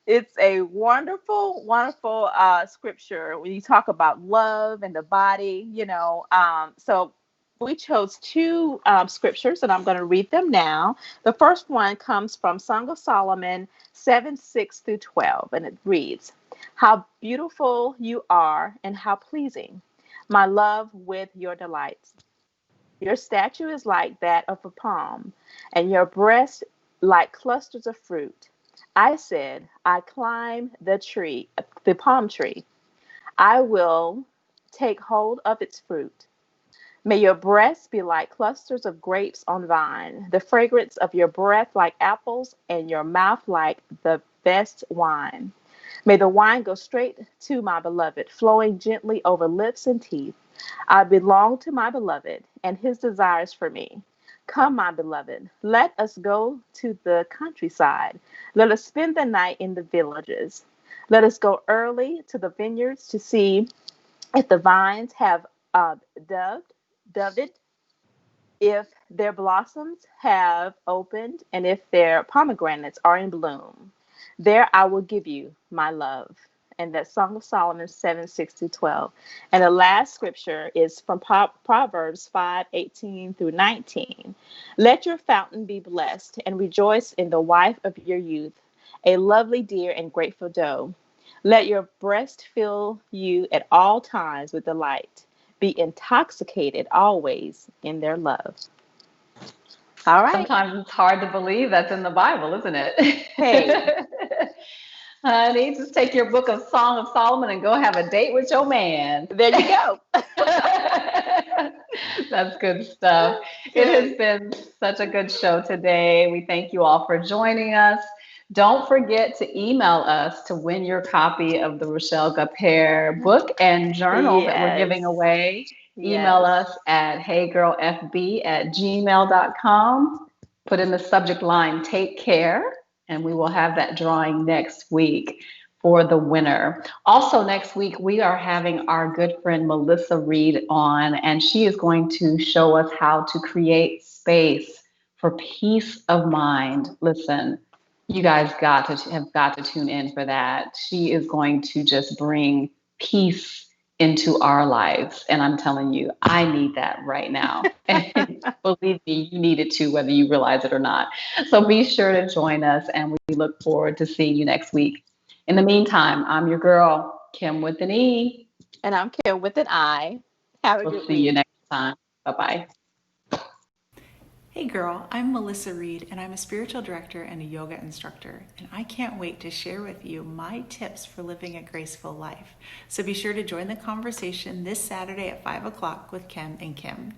Speaker 3: it's a wonderful, wonderful scripture when you talk about love and the body, So we chose two scriptures, and I'm going to read them now. The first one comes from Song of Solomon 7:6-12, and it reads, "How beautiful you are, and how pleasing, my love, with your delights. Your statue is like that of a palm, and your breast like clusters of fruit. I said, I climb the palm tree. I will take hold of its fruit. May your breasts be like clusters of grapes on vine, the fragrance of your breath like apples, and your mouth like the best wine. May the wine go straight to my beloved, flowing gently over lips and teeth. I belong to my beloved, and his desires for me. Come, my beloved, let us go to the countryside. Let us spend the night in the villages. Let us go early to the vineyards to see if the vines have doved, if their blossoms have opened, and if their pomegranates are in bloom. There I will give you my love." And that's Song of Solomon 7:6-12. And the last scripture is from Proverbs 5:18-19. "Let your fountain be blessed, and rejoice in the wife of your youth, a lovely deer and grateful doe. Let your breast fill you at all times with delight. Be intoxicated always in their love." All right.
Speaker 2: Sometimes it's hard to believe that's in the Bible, isn't it?
Speaker 3: Hey.
Speaker 2: Honey, just take your book of Song of Solomon and go have a date with your man.
Speaker 3: There you go.
Speaker 2: That's good stuff. It has been such a good show today. We thank you all for joining us. Don't forget to email us to win your copy of the Rochelle Gapere book and journal that we're giving away. Email us at heygirlfb@gmail.com. Put in the subject line, "Take Care," and we will have that drawing next week for the winner. Also next week, we are having our good friend Melissa Reed on, and she is going to show us how to create space for peace of mind. Listen, you guys have got to tune in for that. She is going to just bring peace into our lives. And I'm telling you, I need that right now. And believe me, you need it too, whether you realize it or not. So be sure to join us, and we look forward to seeing you next week. In the meantime, I'm your girl, Kim with an E.
Speaker 3: And I'm Kim with an I. Have a good week.
Speaker 2: We'll see you next time. Bye-bye.
Speaker 5: Hey girl, I'm Melissa Reed, and I'm a spiritual director and a yoga instructor, and I can't wait to share with you my tips for living a graceful life. So be sure to join the conversation this Saturday at 5 o'clock with Kem and Kim.